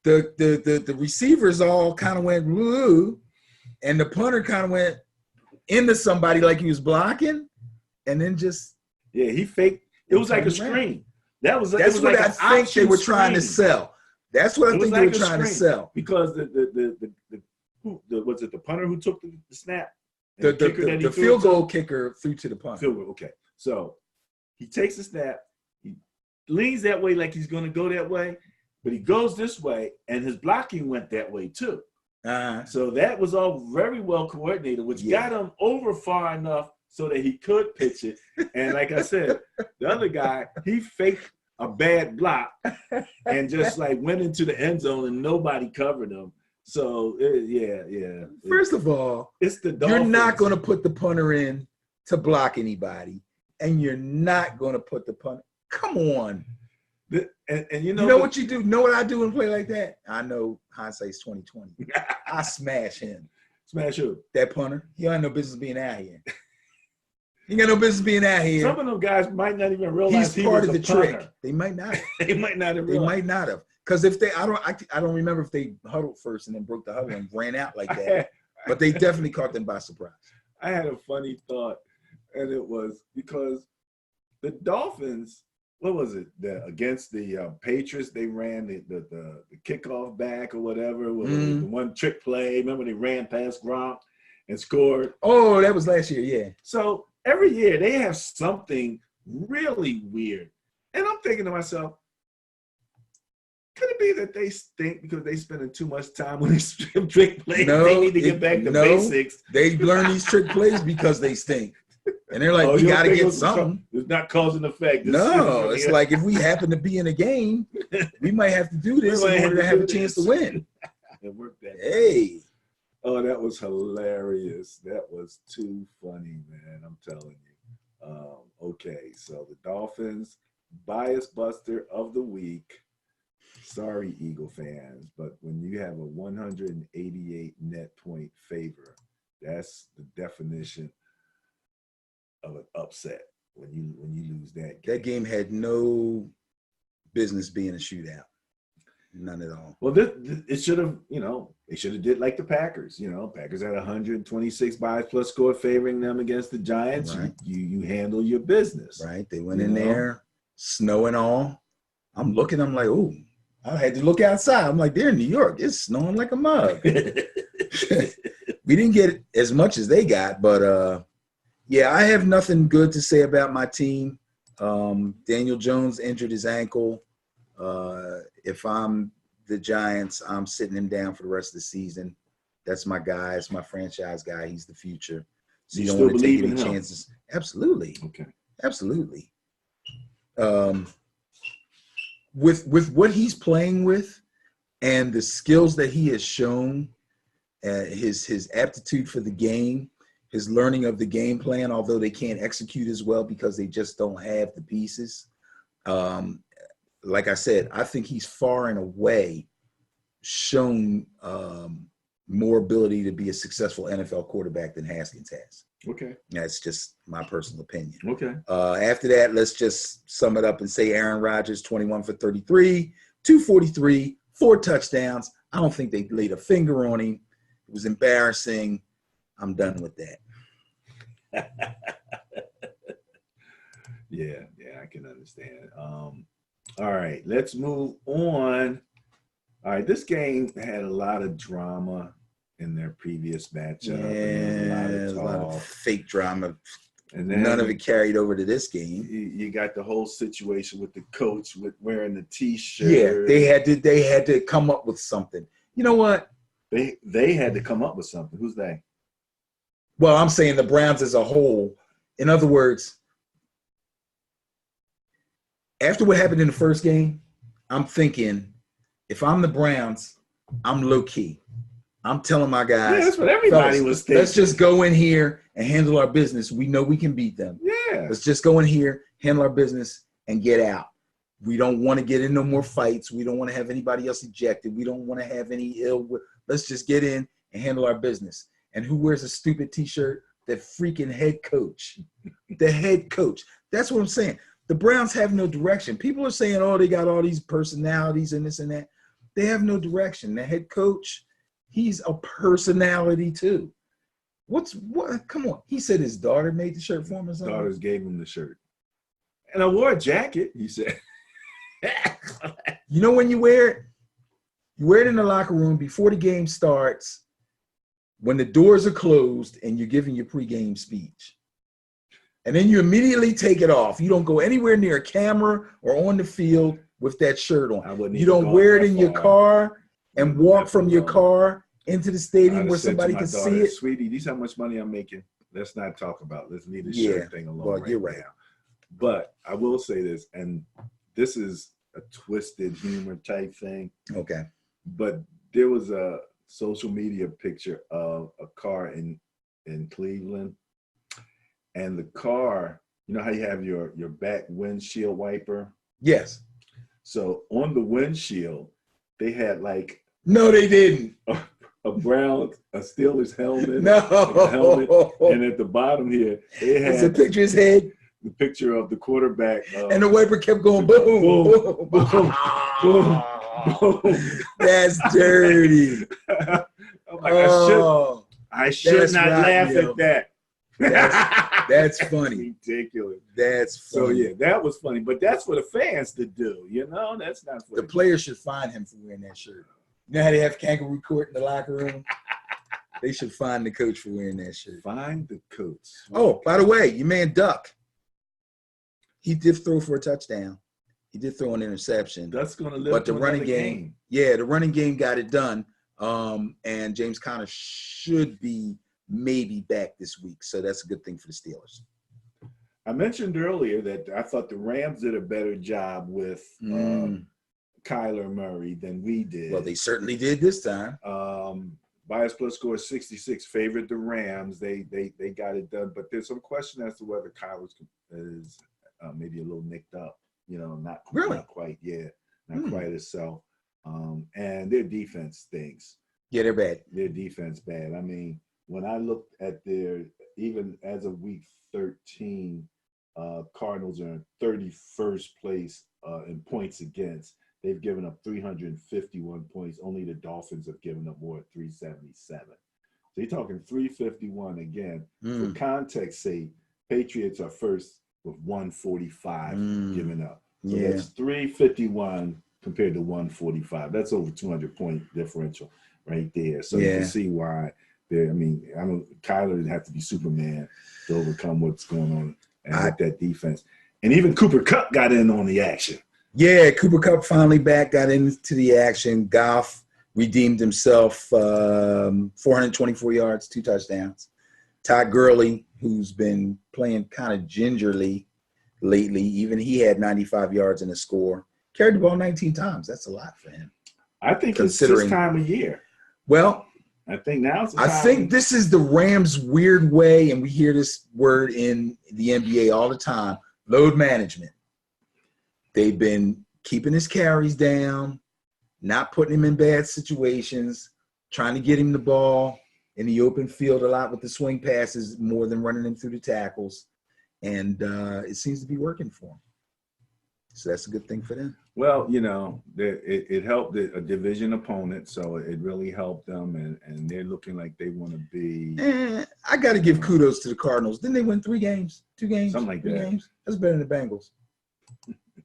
The receivers all kind of went woo. And the punter kind of went into somebody like he was blocking, and then just he faked. It was like a screen. That's what like I think they were trying to sell. That's what I think they were trying to sell. Because the punter who took the snap, the field goal kicker threw to the punter. Field goal, okay. So he takes the snap, he leans that way like he's going to go that way, but he goes this way, and his blocking went that way too. So that was all very well coordinated, which got him over far enough so that he could pitch it. And like I said, the other guy, he faked a bad block and just like went into the end zone and nobody covered him. So First of all, it's the Dolphins. You're not going to put the punter in to block anybody, and you're not going to put the punter. Come on. And you know what you do? Know what I do in a play like that? I know hindsight's 20/20. I smash him. Smash who? That punter. He ain't no business being out here. He got no business being out here. Some of them guys might not even realize he's part of the trick. They might not. They might not have realized. They might not have. Because if I don't remember if they huddled first and then broke the huddle and ran out like that. But they definitely caught them by surprise. I had a funny thought, and it was because the Dolphins. What was it? Against the Patriots, they ran the kickoff back or whatever. The one trick play. Remember they ran past Gronk and scored? Oh, that was last year, yeah. So every year they have something really weird. And I'm thinking to myself, could it be that they stink because they spending too much time on these trick plays? No, they need to get back to basics. They learn these trick plays because they stink. And they're like, we got to get something. It's not cause and effect. No, it's like if we happen to be in a game, we might have to do this in order to have a chance to win. It worked that. Hey. Oh, that was hilarious. That was too funny, man. I'm telling you. Okay, so the Dolphins, bias buster of the week. Sorry, Eagle fans, but when you have a 188 net point favor, that's the definition of an upset when you lose that game. That game had no business being a shootout. None at all. Well, it should have, they should have did like the Packers. Packers had 126 bias plus score favoring them against the Giants. Right. You handle your business. Right. They went in there, snow and all. I'm like, ooh, I had to look outside. I'm like, they're in New York. It's snowing like a mug. We didn't get as much as they got, but yeah, I have nothing good to say about my team. Daniel Jones injured his ankle. If I'm the Giants, I'm sitting him down for the rest of the season. That's my guy. It's my franchise guy. He's the future. So you don't want to take any chances. Absolutely. Okay. Absolutely. With what he's playing with and the skills that he has shown, his aptitude for the game, his learning of the game plan, although they can't execute as well because they just don't have the pieces. Like I said, I think he's far and away shown more ability to be a successful NFL quarterback than Haskins has. Okay. That's just my personal opinion. Okay. After that, let's just sum it up and say Aaron Rodgers, 21 for 33, 243, 4 touchdowns. I don't think they laid a finger on him. It was embarrassing. I'm done with that. Yeah, I can understand. All right, let's move on. All right, this game had a lot of drama in their previous matchup. Yeah, and a lot of fake drama. And then none of it carried over to this game. You got the whole situation with the coach with wearing the T-shirt. Yeah, they had to come up with something. You know what? They had to come up with something. Who's they? Well, I'm saying the Browns as a whole. In other words, after what happened in the first game, I'm thinking, if I'm the Browns, I'm low key. I'm telling my guys, yeah, that's what everybody was thinking. Let's just go in here and handle our business. We know we can beat them. Yeah. Let's just go in here, handle our business, and get out. We don't want to get in no more fights. We don't want to have anybody else ejected. We don't want to have any ill. Let's just get in and handle our business. And who wears a stupid T-shirt? The freaking head coach. The head coach. That's what I'm saying. The Browns have no direction. People are saying, oh, they got all these personalities and this and that. They have no direction. The head coach, he's a personality too. What? Come on. He said his daughter made the shirt for him or something? Daughters gave him the shirt. And I wore a jacket, he said. You know when you wear it? You wear it in the locker room before the game starts, when the doors are closed and you're giving your pregame speech. And then you immediately take it off. You don't go anywhere near a camera or on the field with that shirt on. You don't wear it in your car and walk from your car into the stadium where somebody can see it. Sweetie, this is how much money I'm making. Let's not talk about it. Let's leave the shirt thing alone. Well, you're right. Now. But I will say this, and this is a twisted humor type thing. Okay. But there was a social media picture of a car in Cleveland. And the car, you know how you have your back windshield wiper? Yes. So on the windshield, they had like no, they didn't. A Steelers helmet. No. A helmet. And at the bottom here, they had it's a picture of his head. The picture of the quarterback. And the wiper kept going boom, boom, boom, boom, boom. That's dirty. I'm like, I should not laugh at that. That's funny. Ridiculous. That's funny. So yeah, that was funny. But that's for the fans to do, you know? That's not for the players should find him for wearing that shirt. You know how they have kangaroo court in the locker room? They should find the coach for wearing that shirt. Find the coach. Oh, by the way, your man Duck. He did throw for a touchdown. He did throw an interception. That's going to live. But the running game, yeah, the running game got it done. And James Conner should be maybe back this week. So that's a good thing for the Steelers. I mentioned earlier that I thought the Rams did a better job with Kyler Murray than we did. Well, they certainly did this time. Bias Plus score 66 favored the Rams. They got it done. But there's some question as to whether Kyler is maybe a little nicked up. You know, not quite. Yeah, not quite himself. And their defense stinks. Yeah, they're bad. Their defense bad. I mean, when I looked at their, even as of week 13, Cardinals are in 31st place in points against. They've given up 351 points. Only the Dolphins have given up more at 377. So you're talking 351 again. For context sake, Patriots are first with 145 given up. So that's 351 compared to 145. That's over 200-point differential right there. So you can see why Kyler would have to be Superman to overcome what's going on and with that defense. And even Cooper Kupp got in on the action. Yeah, Cooper Kupp finally got into the action. Goff redeemed himself, 424 yards, 2 touchdowns. Todd Gurley, who's been playing kind of gingerly lately, even he had 95 yards in a score. Carried the ball 19 times. That's a lot for him. I think it's this time of year. Well, I think now's the time. I think this is the Rams' weird way, and we hear this word in the NBA all the time, load management. They've been keeping his carries down, not putting him in bad situations, trying to get him the ball in the open field a lot with the swing passes more than running him through the tackles. And it seems to be working for him. So that's a good thing for them. Well, you know, it helped a division opponent, so it really helped them, and they're looking like they want to be. I got to give kudos to the Cardinals. Didn't they win 3 games? 2 games? Something like 3 that. games? That's better than the Bengals.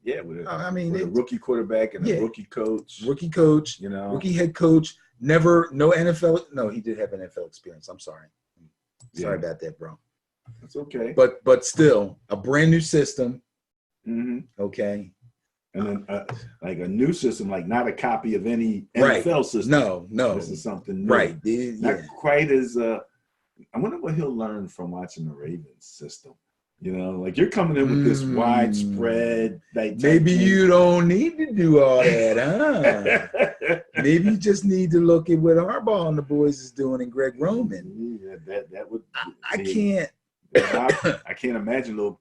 Yeah, with a rookie quarterback and a rookie coach. Rookie coach, you know, rookie head coach. No NFL. No, he did have NFL experience. I'm sorry. Sorry about that, bro. That's okay. But still, a brand new system. Mm-hmm. Okay. And then like a new system, like not a copy of any NFL system. No. This is something new. Right. Not quite as I wonder what he'll learn from watching the Ravens system. You know, like you're coming in with this widespread. Maybe you don't need to do all that, huh? Maybe you just need to look at what Harbaugh and the boys is doing and Greg Roman. Yeah, that would. I can't. I can't imagine little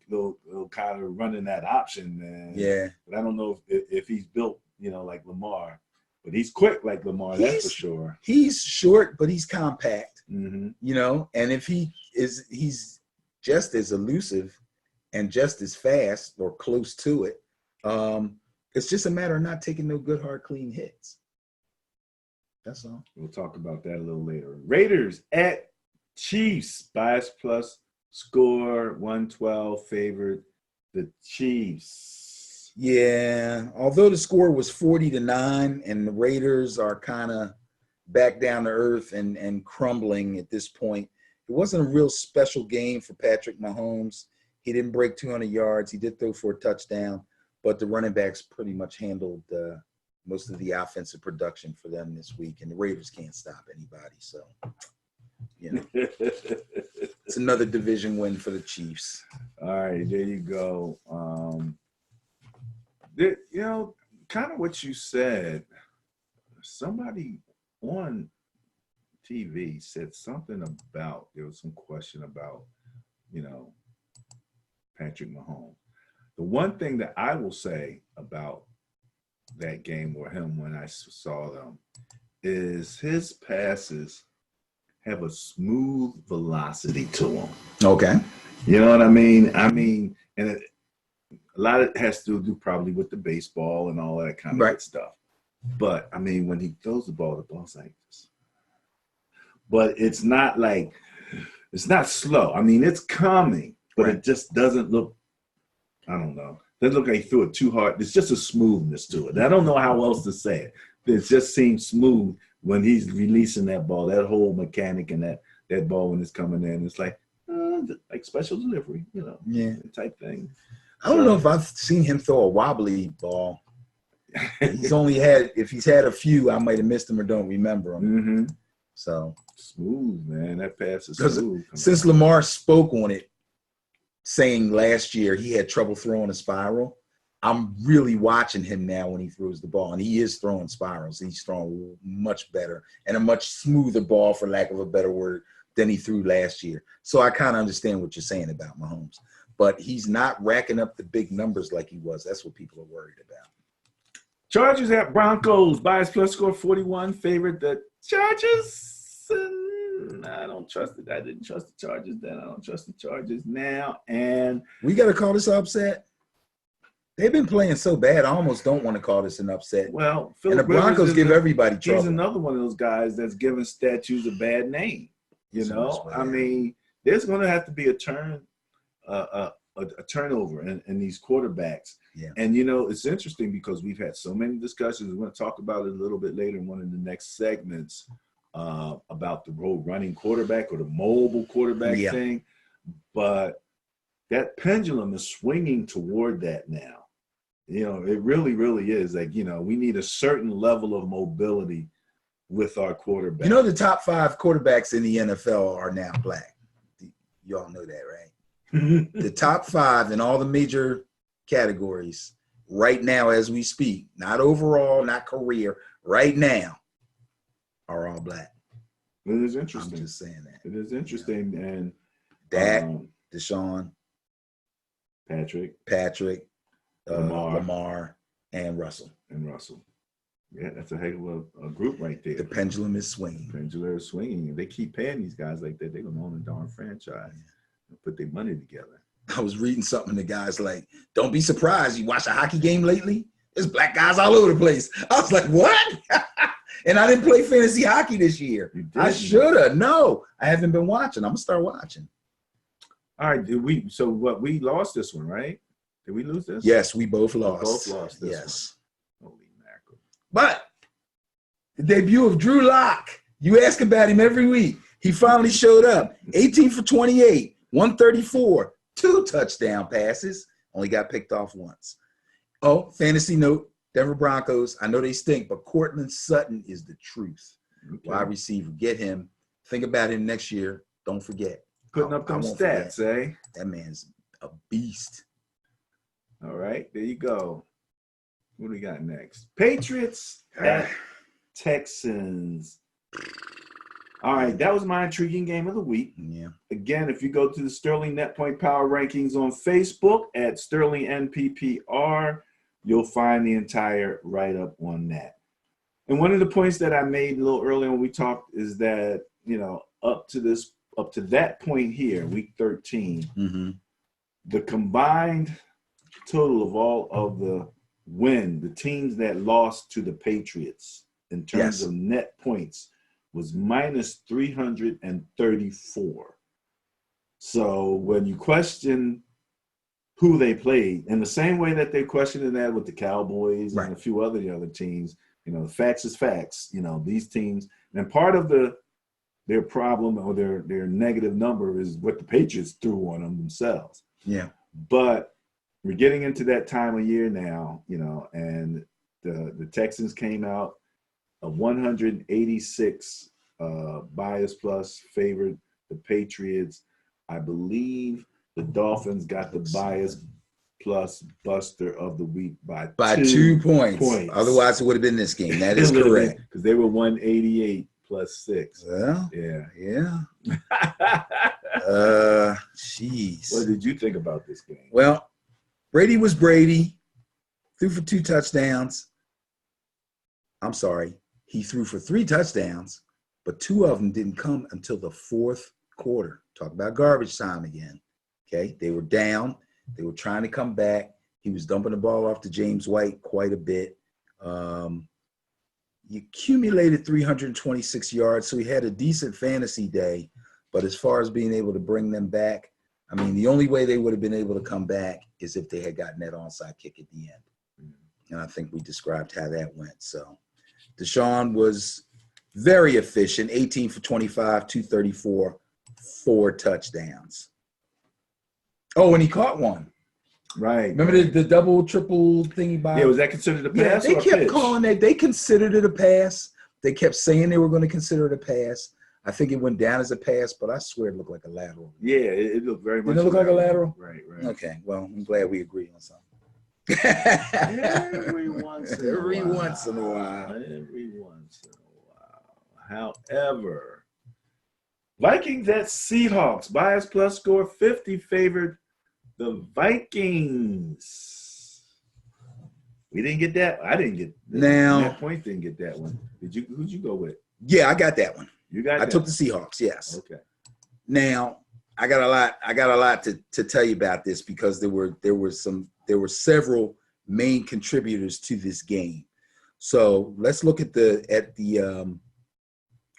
Kyler running that option, man. Yeah, but I don't know if he's built, you know, like Lamar. But he's quick like Lamar, that's for sure. He's short, but he's compact. Mm-hmm. You know, and if he's just as elusive and just as fast or close to it. It's just a matter of not taking no good, hard, clean hits. That's all. We'll talk about that a little later. Raiders at Chiefs. Bias plus score 112 favored the Chiefs. Yeah, although the score was 40-9 and the Raiders are kind of back down to earth and crumbling at this point, it wasn't a real special game for Patrick Mahomes. He didn't break 200 yards. He did throw for a touchdown, but the running backs pretty much handled most of the offensive production for them this week, and the Raiders can't stop anybody. So, you know, it's another division win for the Chiefs. All right, there you go. You know, kind of what you said, somebody on TV said something about, there was some question about, you know, Patrick Mahomes. The one thing that I will say about that game or him when I saw them is his passes have a smooth velocity to them. Okay. You know what I mean? And a lot of it has to do probably with the baseball and all that kind of good stuff. But, I mean, when he throws the ball's like this. But it's not like, it's not slow. I mean, it's coming, but it just doesn't look, I don't know. Doesn't look like he threw it too hard. There's just a smoothness to it. I don't know how else to say it. It just seems smooth when he's releasing that ball, that whole mechanic and that ball when it's coming in. It's like special delivery, you know, type thing. I don't know if I've seen him throw a wobbly ball. He's only had, if he's had a few, I might have missed them or don't remember them. Mm-hmm. So smooth, man. That pass is smooth. Since Lamar spoke on it, saying last year he had trouble throwing a spiral, I'm really watching him now when he throws the ball, and he is throwing spirals. He's throwing much better and a much smoother ball, for lack of a better word, than he threw last year. So I kind of understand what you're saying about Mahomes, but he's not racking up the big numbers like he was. That's what people are worried about. Chargers at Broncos. Bias plus score 41. Favorite the Chargers. I don't trust it. I didn't trust the Chargers then. I don't trust the Chargers now. And we got to call this upset. They've been playing so bad. I almost don't want to call this an upset. Well, and the Broncos give everybody trouble. He's another one of those guys that's giving statues a bad name. You know, I mean, there's going to have to be a turnover in these quarterbacks. Yeah. And, you know, it's interesting because we've had so many discussions. We're going to talk about it a little bit later in one of the next segments about the road running quarterback or the mobile quarterback thing. But that pendulum is swinging toward that now. You know, it really, really is. Like, you know, we need a certain level of mobility with our quarterback. You know, the top 5 quarterbacks in the NFL are now black. You all know that, right? The top 5 in all the major categories right now as we speak, not overall, not career, right now, are all black. It is interesting. I'm just saying that. It is interesting. You know? And Dak, Deshaun, Patrick, Lamar, and Russell. Yeah, that's a heck of a group right there. The pendulum is swinging. The pendulum is swinging. If they keep paying these guys like that, they're going to own a darn franchise and put their money together. I was reading something, the guy's like, don't be surprised. You watch a hockey game lately? There's black guys all over the place. I was like, what? And I didn't play fantasy hockey this year. I should have. No, I haven't been watching. I'm going to start watching. All right. So we lost this one, right? Did we lose this? Yes, we both lost. We both lost this one. Holy mackerel. But the debut of Drew Lock, you ask about him every week. He finally showed up. 18 for 28, 134, 2 touchdown passes. Only got picked off once. Oh, fantasy note, Denver Broncos. I know they stink, but Cortland Sutton is the truth. Okay. Wide receiver. Get him. Think about him next year. Don't forget. Putting up them stats, eh? That man's a beast. All right, there you go. What do we got next? Patriots at Texans. All right, that was my intriguing game of the week. Yeah. Again, if you go to the Sterling Net Point Power Rankings on Facebook at Sterling NPPR, you'll find the entire write-up on that. And one of the points that I made a little earlier when we talked is that, you know, up to that point here, week 13, the combined total of all of the teams that lost to the Patriots in terms of net points was minus 334. So when you question who they played, in the same way that they questioned that with the Cowboys and a few other teams, you know, facts is facts. You know, these teams, and part of their problem or their negative number is what the Patriots threw on them themselves. Yeah. But we're getting into that time of year now, you know, and the Texans came out a 186 bias plus favored the Patriots. I believe the Dolphins got the bias plus buster of the week by 2 points. Otherwise, it would have been this game. That is correct. Because they were 188 plus 6. Well, yeah. Jeez. What did you think about this game? Well, Brady was Brady. Threw for 2 touchdowns. I'm sorry. He threw for 3 touchdowns, but 2 of them didn't come until the 4th quarter. Talk about garbage time again. Okay. They were down. They were trying to come back. He was dumping the ball off to James White quite a bit. He accumulated 326 yards, so he had a decent fantasy day. But as far as being able to bring them back, I mean, the only way they would have been able to come back is if they had gotten that onside kick at the end. And I think we described how that went. So Deshaun was very efficient, 18 for 25, 234, 4 touchdowns. Oh, and he caught one. Right. Remember the double, triple thingy by? Yeah, was that considered a pass? Yeah, they kept pitch? calling that. They considered it a pass. They kept saying they were going to consider it a pass. I think it went down as a pass, but I swear it looked like a lateral. Yeah, it looked very much. Did it look like a lateral? Right. Okay, well, I'm glad we agree on something. Every once in a while. However, Vikings at Seahawks. Bias plus score 50 favored the Vikings. We didn't get that. I didn't get that. Now, Net Point didn't get that one. Who'd you go with? Yeah, I got that one. You got I took the Seahawks, yes. Okay. Now, I got a lot to tell you about this because there were several main contributors to this game. So let's look at the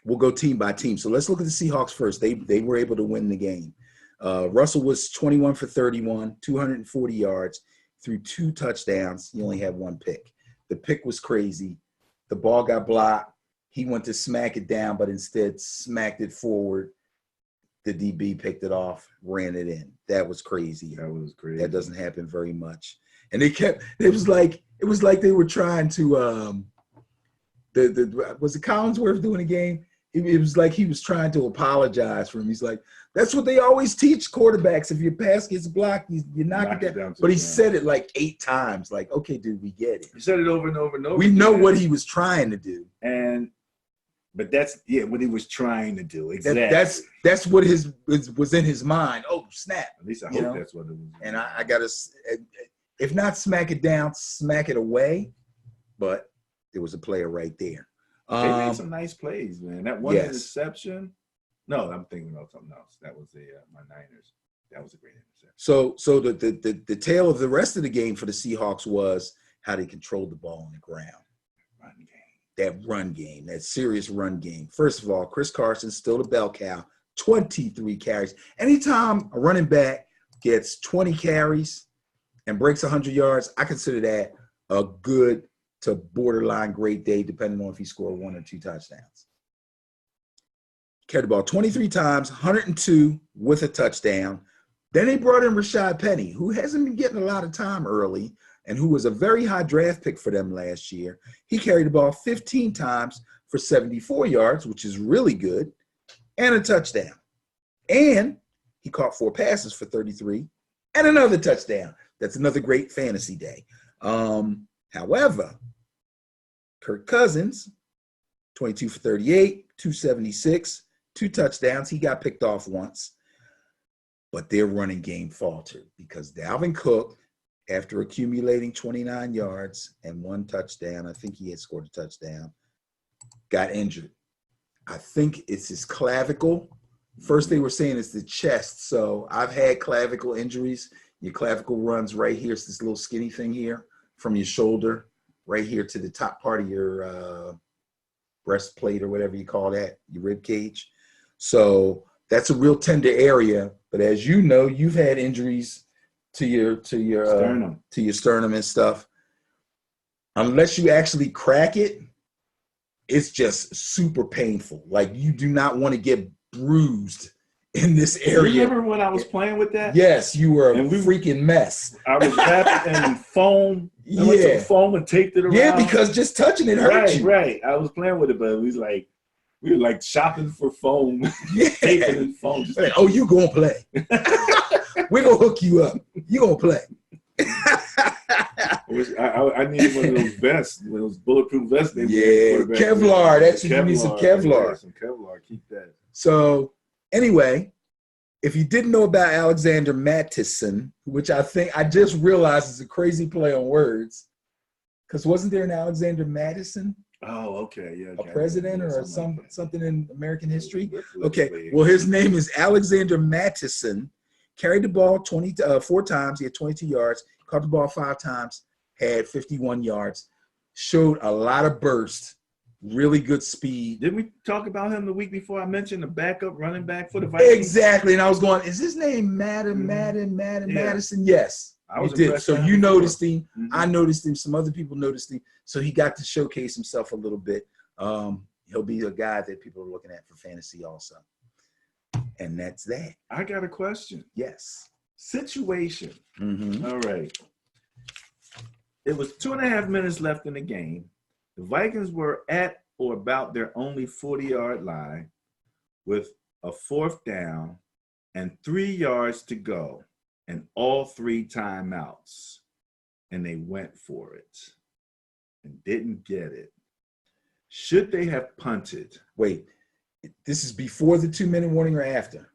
we'll go team by team. So let's look at the Seahawks first. They were able to win the game. Russell was 21 for 31, 240 yards, threw 2 touchdowns. He only had 1 pick. The pick was crazy. The ball got blocked. He went to smack it down, but instead smacked it forward. the DB picked it off, ran it in. That was crazy. That was crazy. That doesn't happen very much. And it was like they were trying to was it Collinsworth doing a game? It was like he was trying to apologize for him. He's like, that's what they always teach quarterbacks. If your pass gets blocked, you knock it down. But he said it like 8 times. Like, okay, dude, we get it. He said it over and over and over. We know what he was trying to do. But that's what he was trying to do. Exactly. That's what was in his mind. Oh, snap. At least I hope that's what it was. And I got to, if not smack it down, smack it away. But there was a player right there. They made some nice plays, man. That one interception. No, I'm thinking about something else. That was my Niners. That was a great interception. So the tale of the rest of the game for the Seahawks was how they controlled the ball on the ground. That run game, that serious run game. First of all, Chris Carson's still the bell cow, 23 carries. Anytime a running back gets 20 carries and breaks 100 yards, I consider that a good to borderline great day, depending on if he scored 1 or 2 touchdowns. Carried the ball 23 times, 102 with a touchdown. Then they brought in Rashad Penny, who hasn't been getting a lot of time early and who was a very high draft pick for them last year. He carried the ball 15 times for 74 yards, which is really good, and a touchdown. And he caught 4 passes for 33 and another touchdown. That's another great fantasy day. However, Kirk Cousins, 22 for 38, 276, 2 touchdowns. He got picked off once. But their running game faltered because Dalvin Cook, after accumulating 29 yards and 1 touchdown, I think he had scored a touchdown, got injured. I think it's his clavicle. First they were saying it's the chest. So I've had clavicle injuries. Your clavicle runs right here. It's this little skinny thing here from your shoulder right here to the top part of your breastplate or whatever you call that, your rib cage. So that's a real tender area. But as you know, you've had injuries to your sternum and stuff. Unless you actually crack it, it's just super painful. Like you do not want to get bruised in this area. Remember when I was playing with that? Yes, you were a freaking mess. I was wrapped in foam. I went to the foam and taped it around. Yeah, because just touching it hurt you. Right. I was playing with it, but we were like shopping for foam, taping in foam. Like, oh, you gonna play? We're gonna hook you up. You gonna play? I needed one of those vests, one of those bulletproof vests. Kevlar. That's what you need, some Kevlar. Yeah, some Kevlar. Keep that. So anyway, if you didn't know about Alexander Mattison, which I think I just realized is a crazy play on words, because wasn't there an Alexander Madison? Oh, okay, yeah. A president or something in American history? Okay, well, his name is Alexander Mattison. Carried the ball 4 times. He had 22 yards. Caught the ball 5 times. Had 51 yards. Showed a lot of burst. Really good speed. Didn't we talk about him the week before? I mentioned the backup running back for the Vikings. Exactly, and I was going, is his name Madison? Yes. I was did. So you noticed him. Mm-hmm. I noticed him. Some other people noticed him. So he got to showcase himself a little bit. He'll be a guy that people are looking at for fantasy also. And that's that. I got a question. Yes. Situation. Mm-hmm. All right. It was 2.5 minutes left in the game. The Vikings were at or about their only 40-yard line with a 4th down and 3 yards to go and all 3 timeouts. And they went for it and didn't get it. Should they have punted? Wait, this is before the 2-minute warning or after?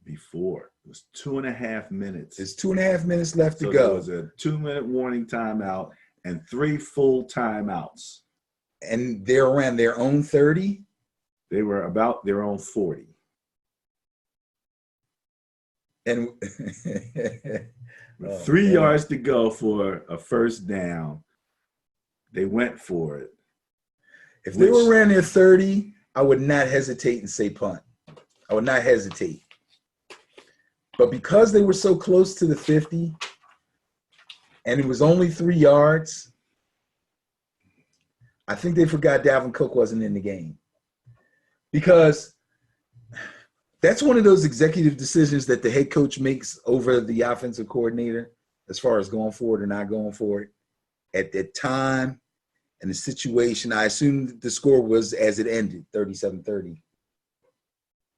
Before. It was 2.5 minutes. There's 2.5 minutes left to go. There was a 2-minute warning timeout and 3 full timeouts. And they're around their own 30? They were about their own 40. And 3 yards to go for a 1st down. They went for it. If they were around their 30, I would not hesitate and say punt. I would not hesitate. But because they were so close to the 50 and it was only 3 yards, I think they forgot Dalvin Cook wasn't in the game. Because That's one of those executive decisions that the head coach makes over the offensive coordinator as far as going forward or not going forward. At that time and the situation, I assume the score was as it ended, 37-30.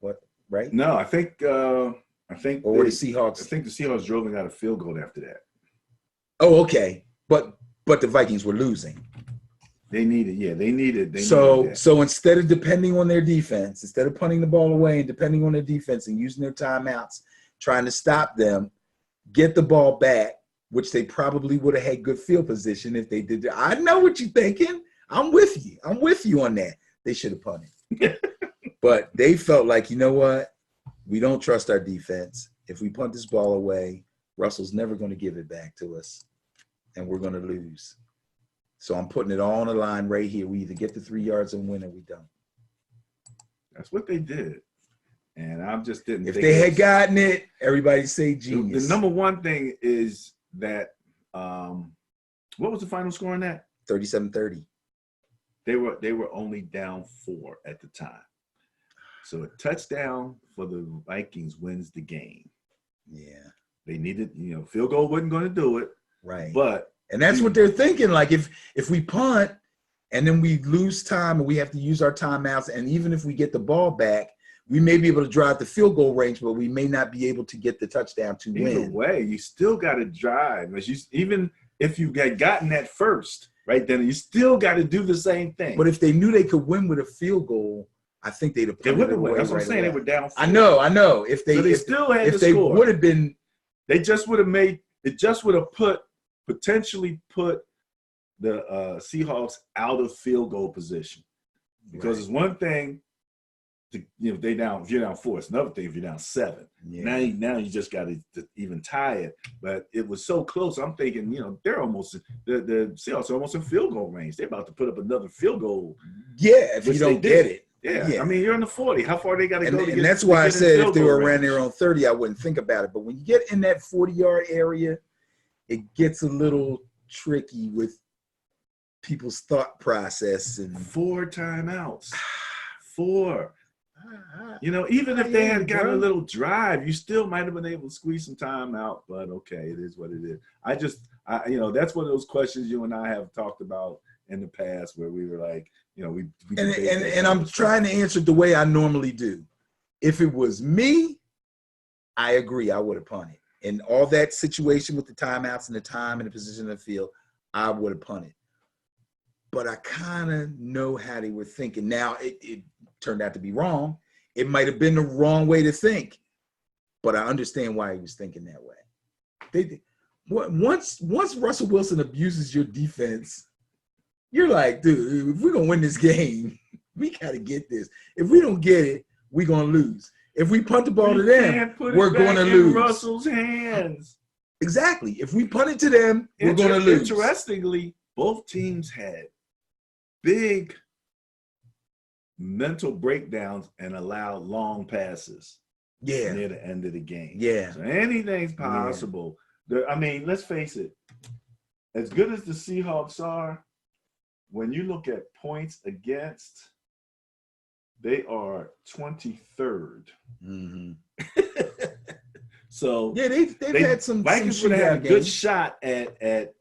What, right? No, I think Or were the Seahawks? I think the Seahawks drove and got a field goal after that. Oh, okay. But the Vikings were losing. They needed So that. instead of depending on their defense, instead of punting the ball away and depending on their defense and using their timeouts, trying to stop them, get the ball back, which they probably would have had good field position if they did. I know what you're thinking. I'm with you. I'm with you on that. They should have punted. But they felt like, you know what? We don't trust our defense. If we punt this ball away, Russell's never going to give it back to us, and we're going to lose. So I'm putting it all on the line right here. We either get the 3 yards and win or we don't. That's what they did. And I just didn't If think they had gotten it, everybody say genius. The number one thing is that what was the final score on that? 37-30. They were only down 4 at the time. So a touchdown for the Vikings wins the game. Yeah. They needed, field goal wasn't going to do it. Right. And that's what they're thinking. Like if we punt and then we lose time and we have to use our timeouts, and even if we get the ball back, we may be able to drive the field goal range, but we may not be able to get the touchdown to win. Either way, you still got to drive. Even if you had gotten that first, right, then you still got to do the same thing. But if they knew they could win with a field goal, I think they'd have punted it away. That's what I'm saying. They were down 4. I know. If they still had if the they score. would have been, they just would have potentially put the Seahawks out of field goal position, because it's one thing to, if you're down 4, it's another thing if you're down 7. Yeah. Now you just got to even tie it. But it was so close. I'm thinking, they're almost the Seahawks are almost in field goal range. They're about to put up another field goal. Yeah, if you don't get it. Yeah, I mean, you're in the 40. How far they got to go? And that's why I said if they were around their own 30, I wouldn't think about it. But when you get in that 40-yard area, it gets a little tricky with people's thought process. And 4 timeouts. 4. Even if they had gotten a little drive, you still might have been able to squeeze some time out. But okay, it is what it is. That's one of those questions you and I have talked about in the past, where we were like, and I'm trying to answer it the way I normally do. If it was me, I agree, I would have punted. In all that situation with the timeouts and the time and the position of the field, I would have punted. But I kind of know how they were thinking. Now, it turned out to be wrong. It might have been the wrong way to think, but I understand why he was thinking that way. Once Russell Wilson abuses your defense, you're like, dude, if we're going to win this game, we got to get this. If we don't get it, we're going to lose. If we punt the ball to them, we're going to lose. Russell's hands. Exactly. If we punt it to them, we're going to lose. Interestingly, both teams had big mental breakdowns and allowed long passes near the end of the game. Yeah. So anything's possible. Yeah. I mean, let's face it. As good as the Seahawks are, when you look at points against, they are 23rd. Mm-hmm. So they've had some. Vikings would have had a good shot at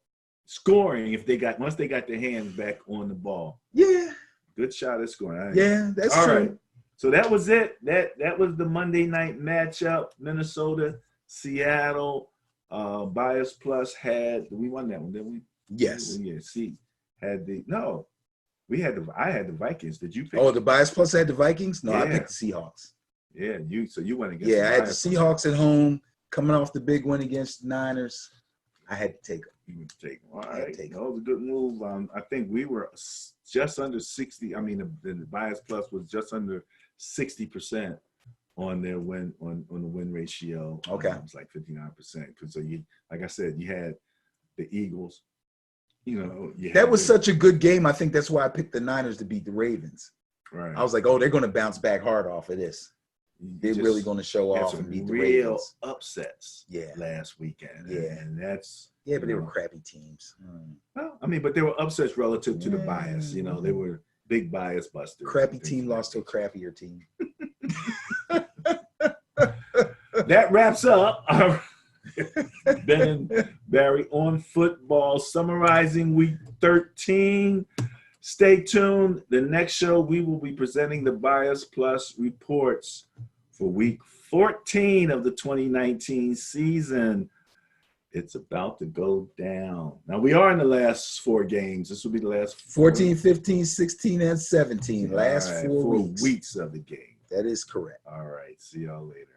scoring if once they got their hands back on the ball. Yeah, good shot at scoring. That's true. Right. So that was it. That was the Monday night matchup. Minnesota, Seattle. Bias Plus we won that one, didn't we? Yes. Yeah. See. I had the Vikings. Did you pick? Oh, the Bias Plus had the Vikings? No, I picked the Seahawks. Yeah, you went against. Yeah, I had the Seahawks at home, coming off the big win against the Niners. I had to take them. You would take them. All right, that was a good move. I think we were just under 60. I mean, the Bias Plus was just under 60% on their win on the win ratio. Okay, it was like 59%. Because like I said, you had the Eagles. That was such a good game. I think that's why I picked the Niners to beat the Ravens. Right. I was like, they're going to bounce back hard off of this. They're really going to show off and beat the Ravens. Real upsets last weekend. Yeah. And that's – but they were crappy teams. Well, I mean, but they were upsets relative to the bias. They were big bias busters. Crappy team lost to a crappier team. that wraps up our Ben and Barry on football, summarizing week 13. Stay tuned. The next show, we will be presenting the Bias Plus reports for week 14 of the 2019 season. It's about to go down. Now, we are in the last 4 games. This will be the last 14, 15, 16, and 17. Last right, 4 4 weeks. weeks of the game. That is correct. All right. See y'all later.